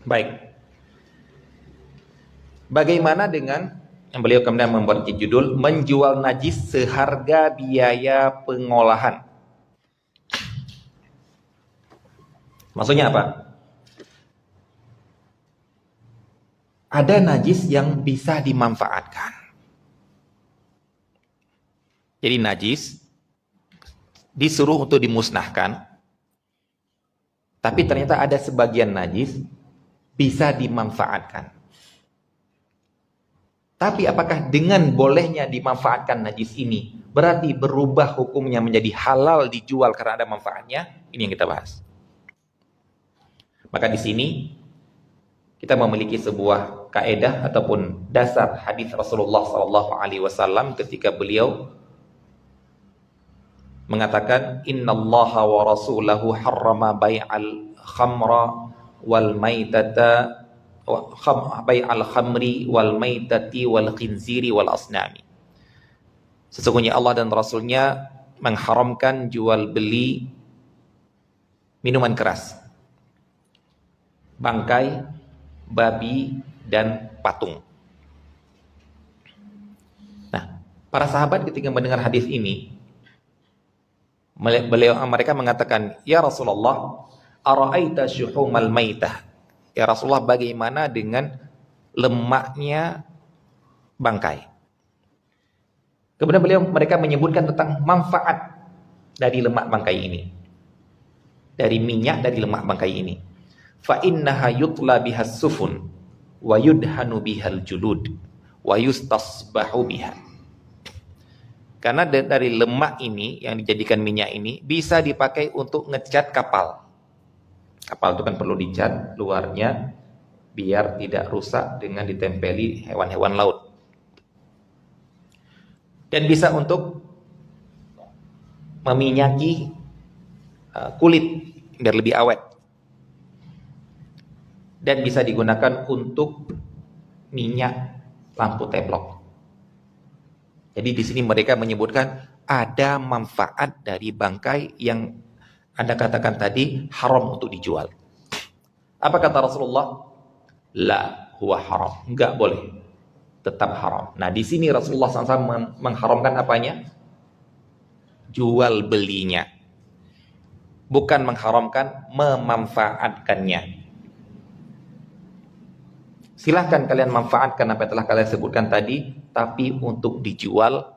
Speaker 1: Baik. Bagaimana dengan yang beliau kemudian membuat judul menjual najis seharga biaya pengolahan? Maksudnya apa? Ada najis yang bisa dimanfaatkan. Jadi najis disuruh untuk dimusnahkan, tapi ternyata ada sebagian najis bisa dimanfaatkan. Tapi apakah dengan bolehnya dimanfaatkan najis ini berarti berubah hukumnya menjadi halal dijual karena ada manfaatnya? Ini yang kita bahas. Maka di sini kita memiliki sebuah kaedah ataupun dasar hadis Rasulullah SAW ketika beliau mengatakan innallaha wa rasulahu harrama bai'al khamra wal maitata bai'al khamri wal maitati wal khinziri wal asnami. Sesungguhnya Allah dan Rasulnya mengharamkan jual beli minuman keras, bangkai, babi, dan patung. Nah, para sahabat ketika mendengar hadis ini, mereka mengatakan, ya Rasulullah, ara'aita syuhumal maitah. Ya Rasulullah, bagaimana dengan lemaknya bangkai? Kemudian mereka menyebutkan tentang manfaat dari lemak bangkai ini, dari minyak dari lemak bangkai ini. Fa innaha yutla bihas sufun wa yudhanu bihal julud wa yustasbahu biha. Karena dari lemak ini yang dijadikan minyak ini bisa dipakai untuk ngecat kapal. Kapal itu kan perlu dicat luarnya biar tidak rusak dengan ditempeli hewan-hewan laut. Dan bisa untuk meminyaki kulit biar lebih awet. Dan bisa digunakan untuk minyak lampu teplok. Jadi di sini mereka menyebutkan ada manfaat dari bangkai yang Anda katakan tadi haram untuk dijual. Apa kata Rasulullah? La huwa haram. Enggak boleh. Tetap haram. Nah di sini Rasulullah SAW mengharamkan apanya? Jual belinya. Bukan mengharamkan memanfaatkannya. Silahkan kalian manfaatkan apa yang telah kalian sebutkan tadi, tapi untuk dijual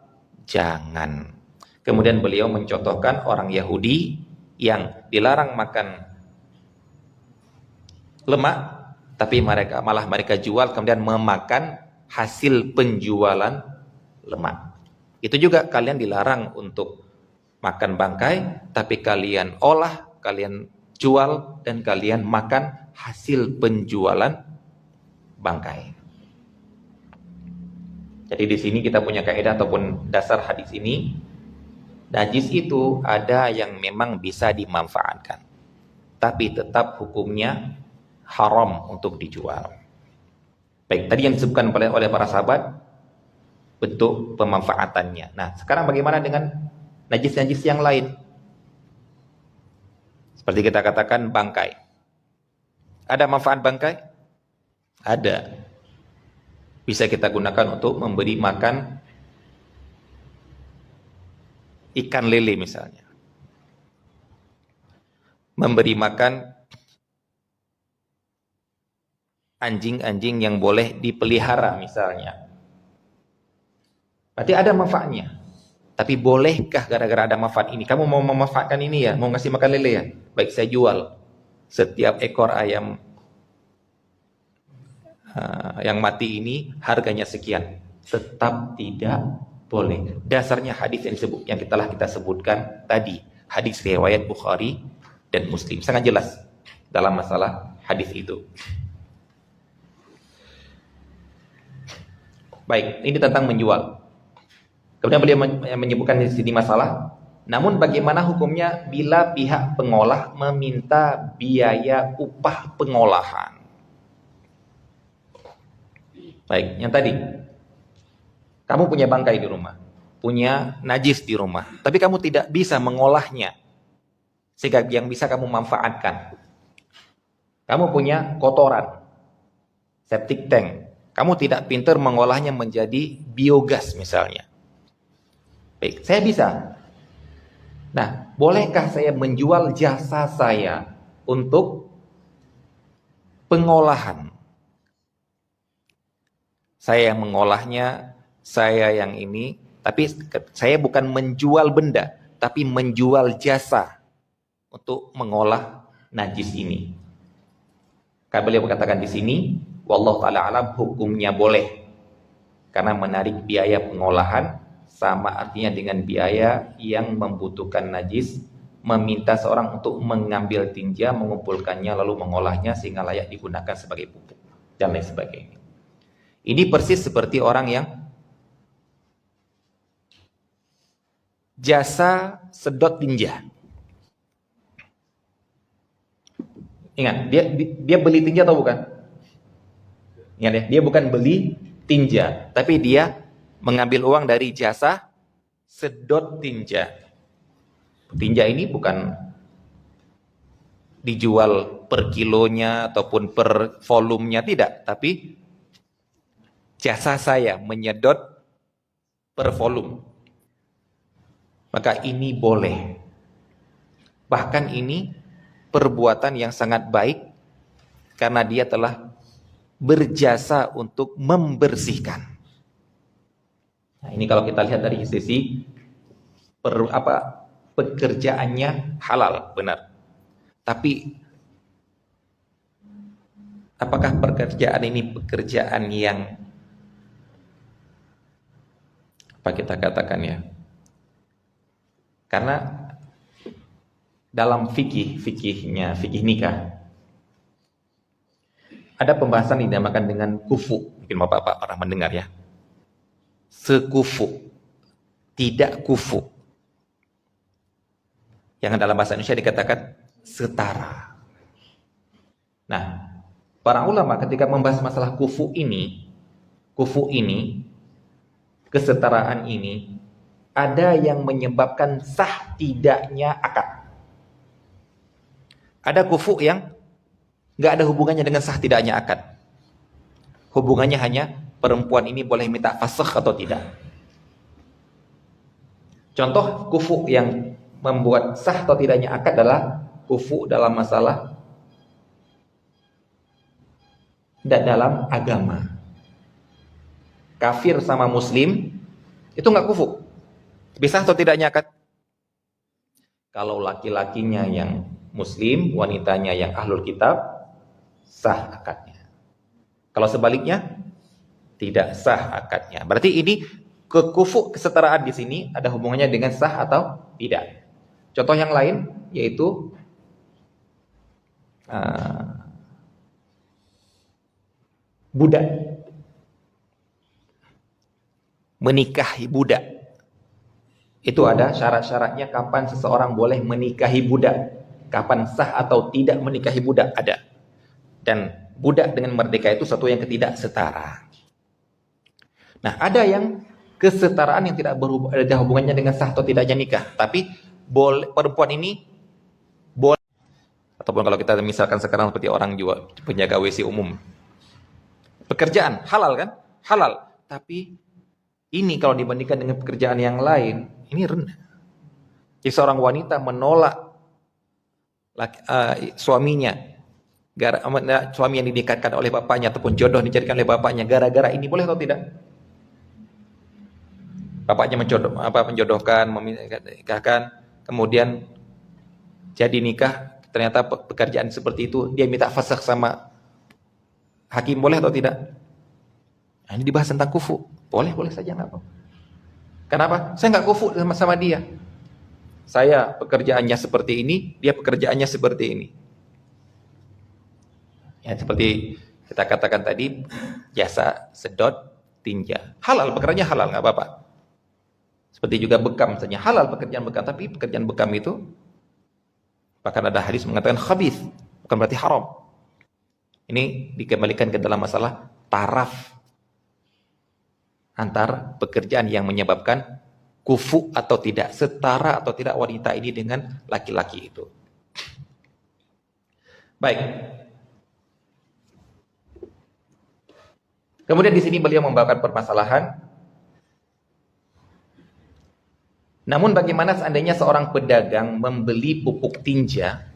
Speaker 1: jangan. Kemudian beliau mencontohkan orang Yahudi yang dilarang makan lemak, tapi mereka jual kemudian memakan hasil penjualan lemak. Itu juga kalian dilarang untuk makan bangkai, tapi kalian olah, kalian jual dan kalian makan hasil penjualan bangkai. Jadi di sini kita punya kaidah ataupun dasar hadis ini, najis itu ada yang memang bisa dimanfaatkan, tapi tetap hukumnya haram untuk dijual. Baik, tadi yang disebutkan oleh para sahabat bentuk pemanfaatannya. Nah, sekarang bagaimana dengan najis-najis yang lain? Seperti kita katakan bangkai. Ada manfaat bangkai? Ada. Bisa kita gunakan untuk memberi makan ikan lele misalnya. Memberi makan anjing-anjing yang boleh dipelihara misalnya. Berarti ada manfaatnya. Tapi bolehkah gara-gara ada manfaat ini? Kamu mau memanfaatkan ini ya? Mau ngasih makan lele ya? Baik, saya jual setiap ekor ayam yang mati ini harganya sekian. Tetap tidak boleh. Dasarnya hadis yang telah kita sebutkan tadi. Hadis riwayat Bukhari dan Muslim. Sangat jelas dalam masalah hadis itu. Baik, ini tentang menjual. Kemudian beliau menyebutkan di sini masalah, namun bagaimana hukumnya bila pihak pengolah meminta biaya upah pengolahan? Baik, yang tadi, kamu punya bangkai di rumah, punya najis di rumah, tapi kamu tidak bisa mengolahnya, sehingga yang bisa kamu manfaatkan. Kamu punya kotoran, septic tank, kamu tidak pintar mengolahnya menjadi biogas misalnya. Baik, saya bisa. Nah, bolehkah saya menjual jasa saya untuk pengolahan? Saya yang mengolahnya, saya yang ini, tapi saya bukan menjual benda, tapi menjual jasa untuk mengolah najis ini. Karena beliau katakan di sini, wallahu ta'ala alam, hukumnya boleh. Karena menarik biaya pengolahan sama artinya dengan biaya yang membutuhkan najis, meminta seorang untuk mengambil tinja, mengumpulkannya, lalu mengolahnya sehingga layak digunakan sebagai pupuk dan lain sebagainya. Ini persis seperti orang yang jasa sedot tinja. Ingat, dia beli tinja atau bukan? Ingat ya, dia bukan beli tinja, tapi dia mengambil uang dari jasa sedot tinja. Tinja ini bukan dijual per kilonya ataupun per volumenya, tidak, tapi jasa saya menyedot per volume. Maka ini boleh. Bahkan ini perbuatan yang sangat baik karena dia telah berjasa untuk membersihkan. Nah, ini kalau kita lihat dari sisi pekerjaannya halal, benar. Tapi apakah pekerjaan ini pekerjaan yang apa kita katakan ya? Karena dalam fikih nikah ada pembahasan yang dinamakan dengan kufu. Mungkin Bapak pernah mendengar ya. Sekufu, tidak kufu. Yang dalam bahasa Indonesia dikatakan setara. Nah, para ulama ketika membahas masalah kufu ini, kesetaraan ini, ada yang menyebabkan sah tidaknya akad. Ada kufu yang nggak ada hubungannya dengan sah tidaknya akad. Hubungannya hanya perempuan ini boleh minta fasakh atau tidak. Contoh kufu yang membuat sah atau tidaknya akad adalah kufu dalam masalah dan dalam agama. Kafir sama muslim itu nggak kufu. Bisa atau tidaknya akad? Kalau laki-lakinya yang muslim, wanitanya yang ahlul kitab, sah akadnya. Kalau sebaliknya, tidak sah akadnya. Berarti ini kekufu kesetaraan di sini ada hubungannya dengan sah atau tidak. Contoh yang lain yaitu budak, menikahi budak. Itu ada syarat-syaratnya kapan seseorang boleh menikahi budak, kapan sah atau tidak menikahi budak ada. Dan budak dengan merdeka itu satu yang ketidak setara. Nah, ada yang kesetaraan yang tidak ada hubungannya dengan sah atau tidaknya nikah, tapi perempuan ini boleh Ataupun kalau kita misalkan sekarang seperti orang juga penjaga WC umum. Pekerjaan halal kan? Halal. Tapi ini kalau dibandingkan dengan pekerjaan yang lain, ini rendah. Jadi seorang wanita menolak suaminya, suami yang didekatkan oleh bapaknya ataupun jodoh dicarikan oleh bapaknya, gara-gara ini boleh atau tidak? Bapaknya menjodohkan, menikahkan, kemudian jadi nikah, ternyata pekerjaan seperti itu, dia minta fasakh sama hakim, boleh atau tidak? Nah, ini dibahas tentang kufu. Boleh saja, nggak apa. Kenapa? Saya nggak kufu sama dia. Saya pekerjaannya seperti ini, dia pekerjaannya seperti ini. Ya, seperti kita katakan tadi, jasa sedot, tinja. Halal, pekerjaannya halal, nggak apa-apa. Seperti juga bekam saja, halal pekerjaan bekam, tapi pekerjaan bekam itu, bahkan ada hadis mengatakan khabith, bukan berarti haram. Ini dikembalikan ke dalam masalah taraf antar pekerjaan yang menyebabkan kufu atau tidak, setara atau tidak wanita ini dengan laki-laki itu. Baik. Kemudian di sini beliau membawakan permasalahan. Namun bagaimana seandainya seorang pedagang membeli pupuk tinja,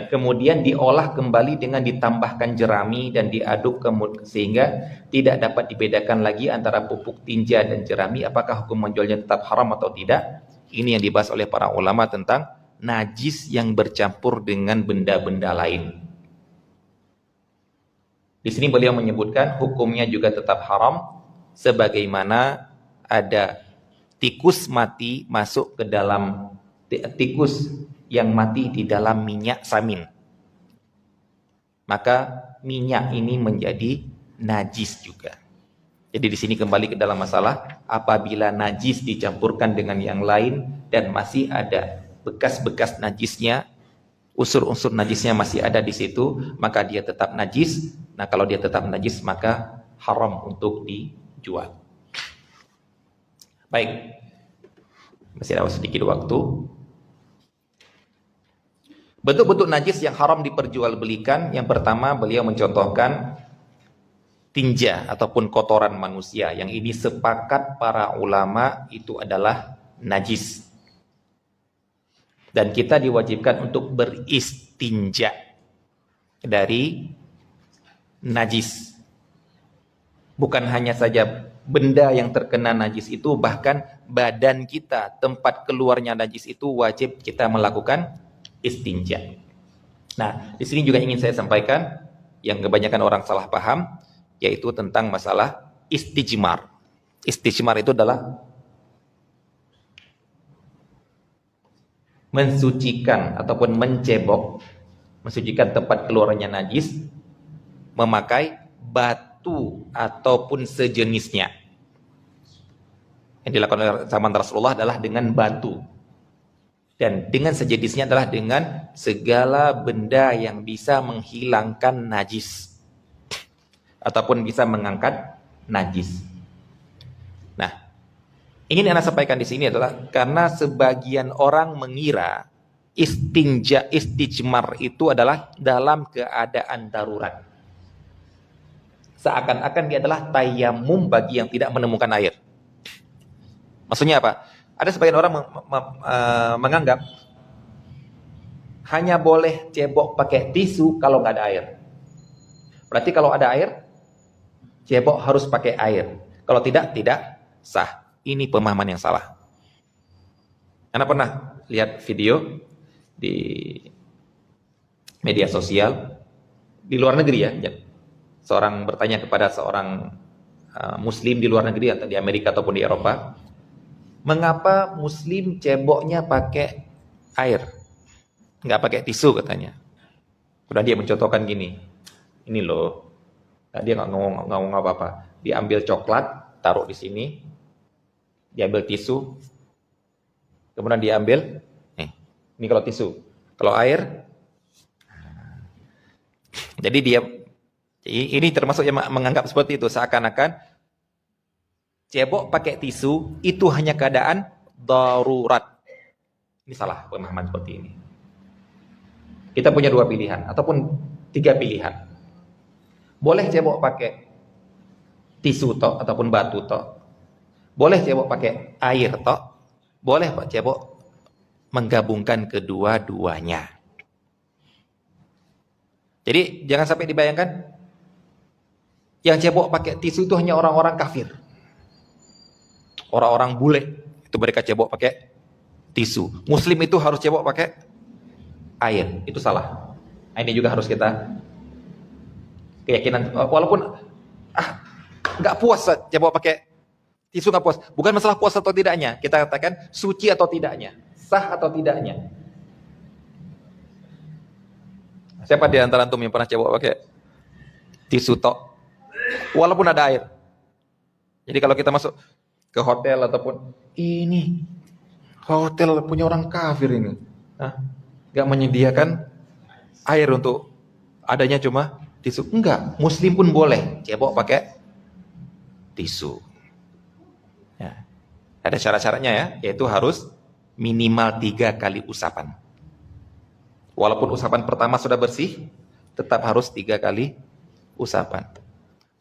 Speaker 1: kemudian diolah kembali dengan ditambahkan jerami dan diaduk sehingga tidak dapat dibedakan lagi antara pupuk tinja dan jerami, apakah hukum menjualnya tetap haram atau tidak? Ini yang dibahas oleh para ulama tentang najis yang bercampur dengan benda-benda lain. Di sini beliau menyebutkan hukumnya juga tetap haram sebagaimana ada tikus mati masuk ke dalam tikus yang mati di dalam minyak samin. Maka minyak ini menjadi najis juga. Jadi di sini kembali ke dalam masalah apabila najis dicampurkan dengan yang lain dan masih ada bekas-bekas najisnya, unsur-unsur najisnya masih ada di situ, maka dia tetap najis. Nah, kalau dia tetap najis maka haram untuk dijual. Baik, masih ada sedikit waktu. Bentuk-bentuk najis yang haram diperjualbelikan, yang pertama beliau mencontohkan tinja ataupun kotoran manusia. Yang ini sepakat para ulama itu adalah najis. Dan kita diwajibkan untuk beristinja dari najis. Bukan hanya saja benda yang terkena najis itu, bahkan badan kita, tempat keluarnya najis itu wajib kita melakukan istinja. Nah, di sini juga ingin saya sampaikan yang kebanyakan orang salah paham, yaitu tentang masalah istijmar. Istijmar itu adalah mensucikan ataupun mensucikan tempat keluarnya najis, memakai batu ataupun sejenisnya. Yang dilakukan oleh zaman Rasulullah adalah dengan batu. Dan dengan sejenisnya adalah dengan segala benda yang bisa menghilangkan najis ataupun bisa mengangkat najis. Nah, ingin Anda sampaikan di sini adalah karena sebagian orang mengira istijmar itu adalah dalam keadaan darurat. Seakan-akan dia adalah tayamum bagi yang tidak menemukan air. Maksudnya apa? Ada sebagian orang menganggap hanya boleh cebok pakai tisu kalau nggak ada air. Berarti kalau ada air, cebok harus pakai air. Kalau tidak sah. Ini pemahaman yang salah. Anda pernah lihat video di media sosial di luar negeri ya? Seorang bertanya kepada seorang muslim di luar negeri atau di Amerika ataupun di Eropa, mengapa muslim ceboknya pakai air, nggak pakai tisu katanya. Udah dia mencontohkan gini, ini loh, dia nggak ngomong apa-apa. Dia ambil coklat, taruh di sini, dia ambil tisu, kemudian dia ambil, ini kalau tisu, kalau air, jadi dia ini termasuk yang menganggap seperti itu, seakan-akan cebok pakai tisu itu hanya keadaan darurat. Ini salah pemahaman seperti ini. Kita punya dua pilihan ataupun tiga pilihan. Boleh cebok pakai tisu tok ataupun batu tok. Boleh cebok pakai air tok. Boleh Pak cebok menggabungkan kedua-duanya. Jadi jangan sampai dibayangkan yang cebok pakai tisu itu hanya orang-orang kafir. Orang-orang bule itu mereka cebok pakai tisu. Muslim itu harus cebok pakai air. Itu salah. Nah, ini juga harus kita keyakinan, walaupun nggak puas cebok pakai tisu, nggak puas. Bukan masalah puas atau tidaknya. Kita katakan suci atau tidaknya, sah atau tidaknya. Siapa di antara antum yang pernah cebok pakai tisu tok walaupun ada air? Jadi kalau kita masuk ke hotel ataupun ini hotel punya orang kafir ini, nggak menyediakan air untuk adanya cuma tisu. Enggak, muslim pun boleh cebok pakai tisu. Ya. Ada syarat-syaratnya ya, yaitu harus minimal 3 kali usapan. Walaupun usapan pertama sudah bersih, tetap harus 3 kali usapan.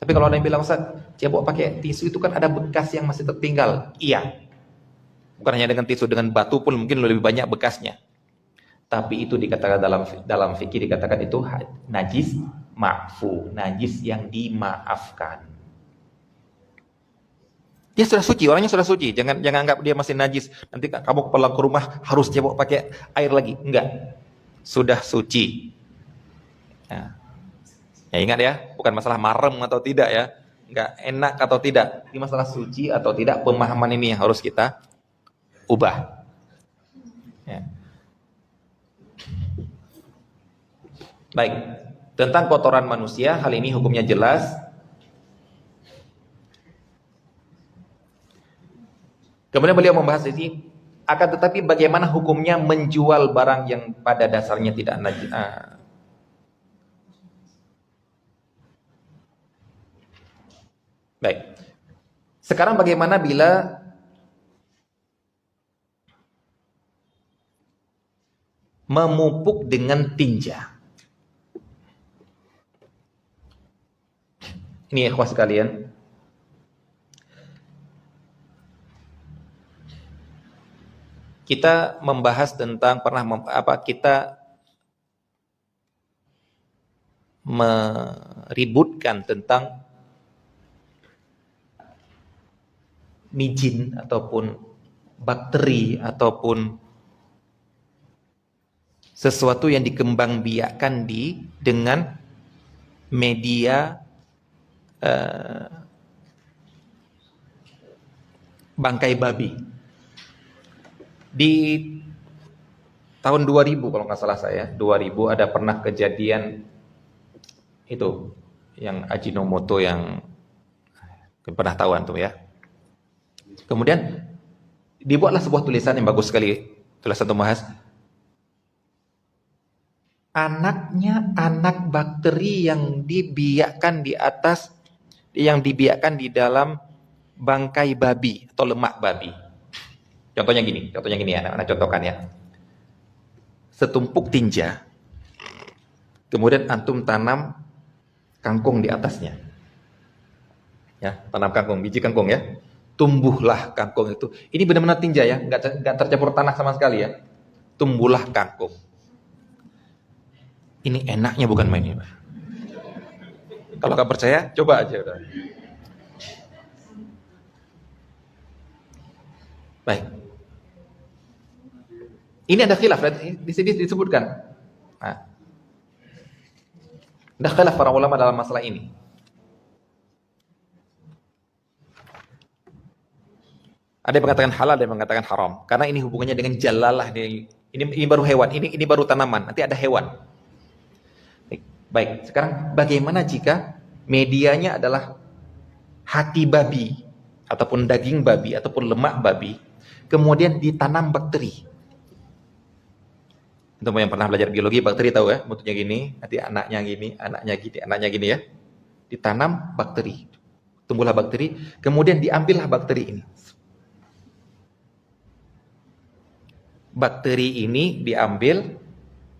Speaker 1: Tapi kalau ada yang bilang, Ustaz, cebok pakai tisu itu kan ada bekas yang masih tertinggal. Iya. Bukan hanya dengan tisu, dengan batu pun mungkin lebih banyak bekasnya. Tapi itu dikatakan dalam fikih dikatakan itu najis ma'fu, najis yang dimaafkan. Dia sudah suci, orangnya sudah suci. Jangan anggap dia masih najis. Nanti kamu pulang ke rumah harus cebok pakai air lagi. Enggak. Sudah suci. Ya ingat ya, bukan masalah marem atau tidak ya. Enggak enak atau tidak. Ini masalah suci atau tidak, pemahaman ini yang harus kita ubah. Ya. Baik, tentang kotoran manusia, hal ini hukumnya jelas. Kemudian beliau membahas ini, akan tetapi bagaimana hukumnya menjual barang yang pada dasarnya tidak najis. Baik. Sekarang bagaimana bila memupuk dengan tinja? Ini ikhwah sekalian. Kita membahas tentang kita meributkan tentang mijin ataupun bakteri ataupun sesuatu yang dikembangbiakkan dengan media bangkai babi. Di tahun 2000 kalau nggak salah saya, 2000 ada pernah kejadian itu yang Ajinomoto yang pernah tahu antum ya. Kemudian dibuatlah sebuah tulisan yang bagus sekali, tulisan membahas anak bakteri yang dibiakkan di dalam bangkai babi atau lemak babi. Contohnya gini ya, anak-anak contohkan ya. Setumpuk tinja, kemudian antum tanam kangkung di atasnya. Ya, tanam kangkung, biji kangkung ya. Tumbuhlah kangkung itu. Ini benar-benar tinja ya, nggak tercampur tanah sama sekali ya. Tumbuhlah kangkung. Ini enaknya bukan main ini, Pak. Kalau nggak percaya, coba aja udah. Baik. Ini ada khilaf di sini disebutkan. Nah, ada khilaf para ulama dalam masalah ini. Ada yang mengatakan halal, ada yang mengatakan haram. Karena ini hubungannya dengan jalalah. Ini baru hewan, ini baru tanaman. Nanti ada hewan. Baik, sekarang bagaimana jika medianya adalah hati babi ataupun daging babi ataupun lemak babi, kemudian ditanam bakteri. Untuk yang pernah belajar biologi, bakteri tahu ya, bentuknya gini, nanti anaknya gini, anaknya gini ya. Ditanam bakteri. Tumbuhlah bakteri, kemudian diambillah bakteri ini. Bakteri ini diambil,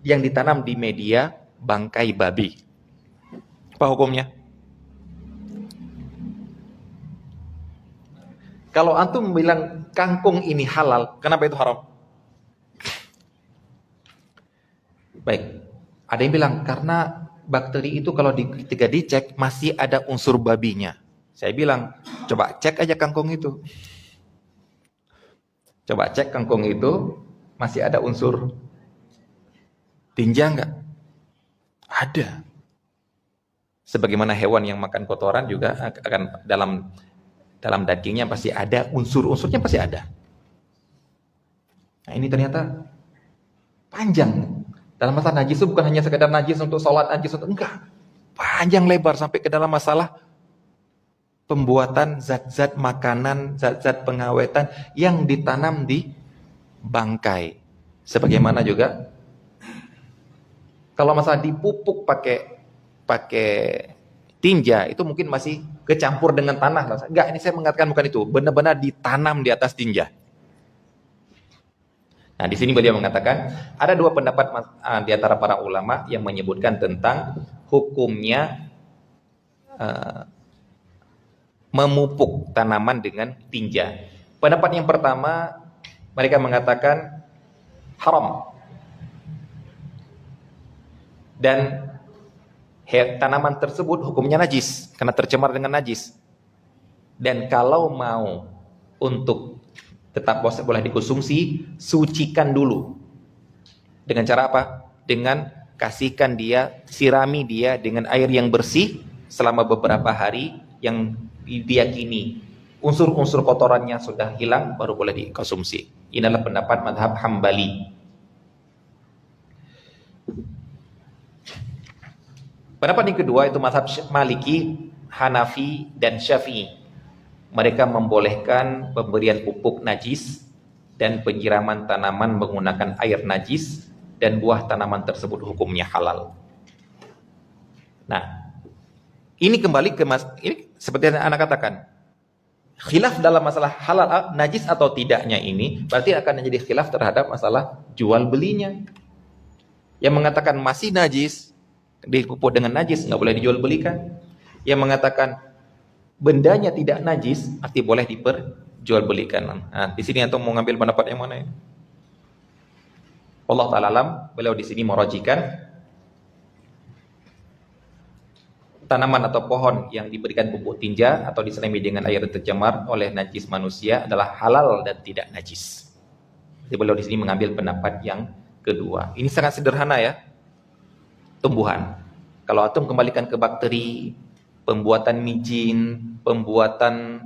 Speaker 1: yang ditanam di media bangkai babi. Apa hukumnya? Kalau antum bilang kangkung ini halal, kenapa itu haram? Baik, ada yang bilang karena bakteri itu kalau ketika dicek masih ada unsur babinya. Saya bilang, coba cek aja kangkung itu. Coba cek kangkung itu masih ada unsur tinja enggak? Ada. Sebagaimana hewan yang makan kotoran juga akan dalam dagingnya pasti ada unsur-unsurnya, pasti ada. Nah, ini ternyata panjang. Dalam masalah najis itu bukan hanya sekedar najis untuk sholat, najis untuk enggak. Panjang lebar sampai ke dalam masalah pembuatan zat-zat makanan, zat-zat pengawetan yang ditanam di bangkai. Sebagaimana juga kalau masalah dipupuk pakai tinja itu mungkin masih kecampur dengan tanah. Enggak, ini saya mengatakan bukan itu. Benar-benar ditanam di atas tinja. Nah, di sini beliau mengatakan ada dua pendapat di antara para ulama yang menyebutkan tentang hukumnya memupuk tanaman dengan tinja. Pendapat yang pertama, mereka mengatakan haram. Dan tanaman tersebut hukumnya najis karena tercemar dengan najis. Dan kalau mau untuk tetap boleh dikonsumsi, sucikan dulu. Dengan cara apa? Dengan kasihkan dia, sirami dia dengan air yang bersih selama beberapa hari yang diyakini unsur-unsur kotorannya sudah hilang, baru boleh dikonsumsi. Ini adalah pendapat mazhab Hambali. Pendapat yang kedua itu mazhab Maliki, Hanafi, dan Syafi'i. Mereka membolehkan pemberian pupuk najis dan penyiraman tanaman menggunakan air najis, dan buah tanaman tersebut hukumnya halal. Nah, ini kembali ke ini seperti yang anak katakan, khilaf dalam masalah halal najis atau tidaknya ini berarti akan menjadi khilaf terhadap masalah jual belinya. Yang mengatakan masih najis, dipupuk dengan najis, nggak boleh dijual belikan. Yang mengatakan bendanya tidak najis, arti boleh diperjualbelikan. Nah, di sini antum mau ngambil pendapat yang mana ya? Allah Ta'ala alam, beliau di sini merajikan tanaman atau pohon yang diberikan pupuk tinja atau diselami dengan air tercemar oleh najis manusia adalah halal dan tidak najis. Jadi beliau di sini mengambil pendapat yang kedua. Ini sangat sederhana ya. Tumbuhan. Kalau antum kembalikan ke bakteri, pembuatan mijin, pembuatan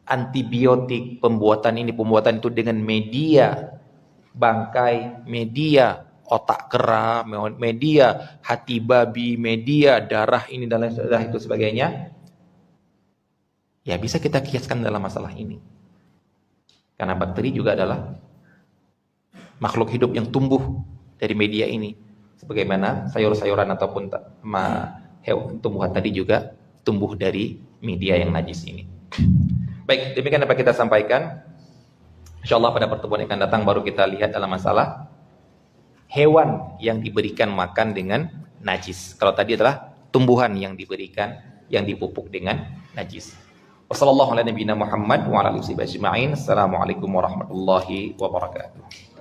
Speaker 1: antibiotik, pembuatan itu dengan media bangkai, media otak kera, media hati babi, media darah ini dan lain itu sebagainya. Ya bisa kita kiaskan dalam masalah ini. Karena bakteri juga adalah makhluk hidup yang tumbuh dari media ini. Sebagaimana sayur-sayuran ataupun tumbuhan tadi juga tumbuh dari media yang najis ini. Baik, demikian apa kita sampaikan. InsyaAllah pada pertemuan yang akan datang baru kita lihat dalam masalah hewan yang diberikan makan dengan najis. Kalau tadi adalah tumbuhan yang diberikan, yang dipupuk dengan najis. Wassalamualaikum warahmatullahi wabarakatuh.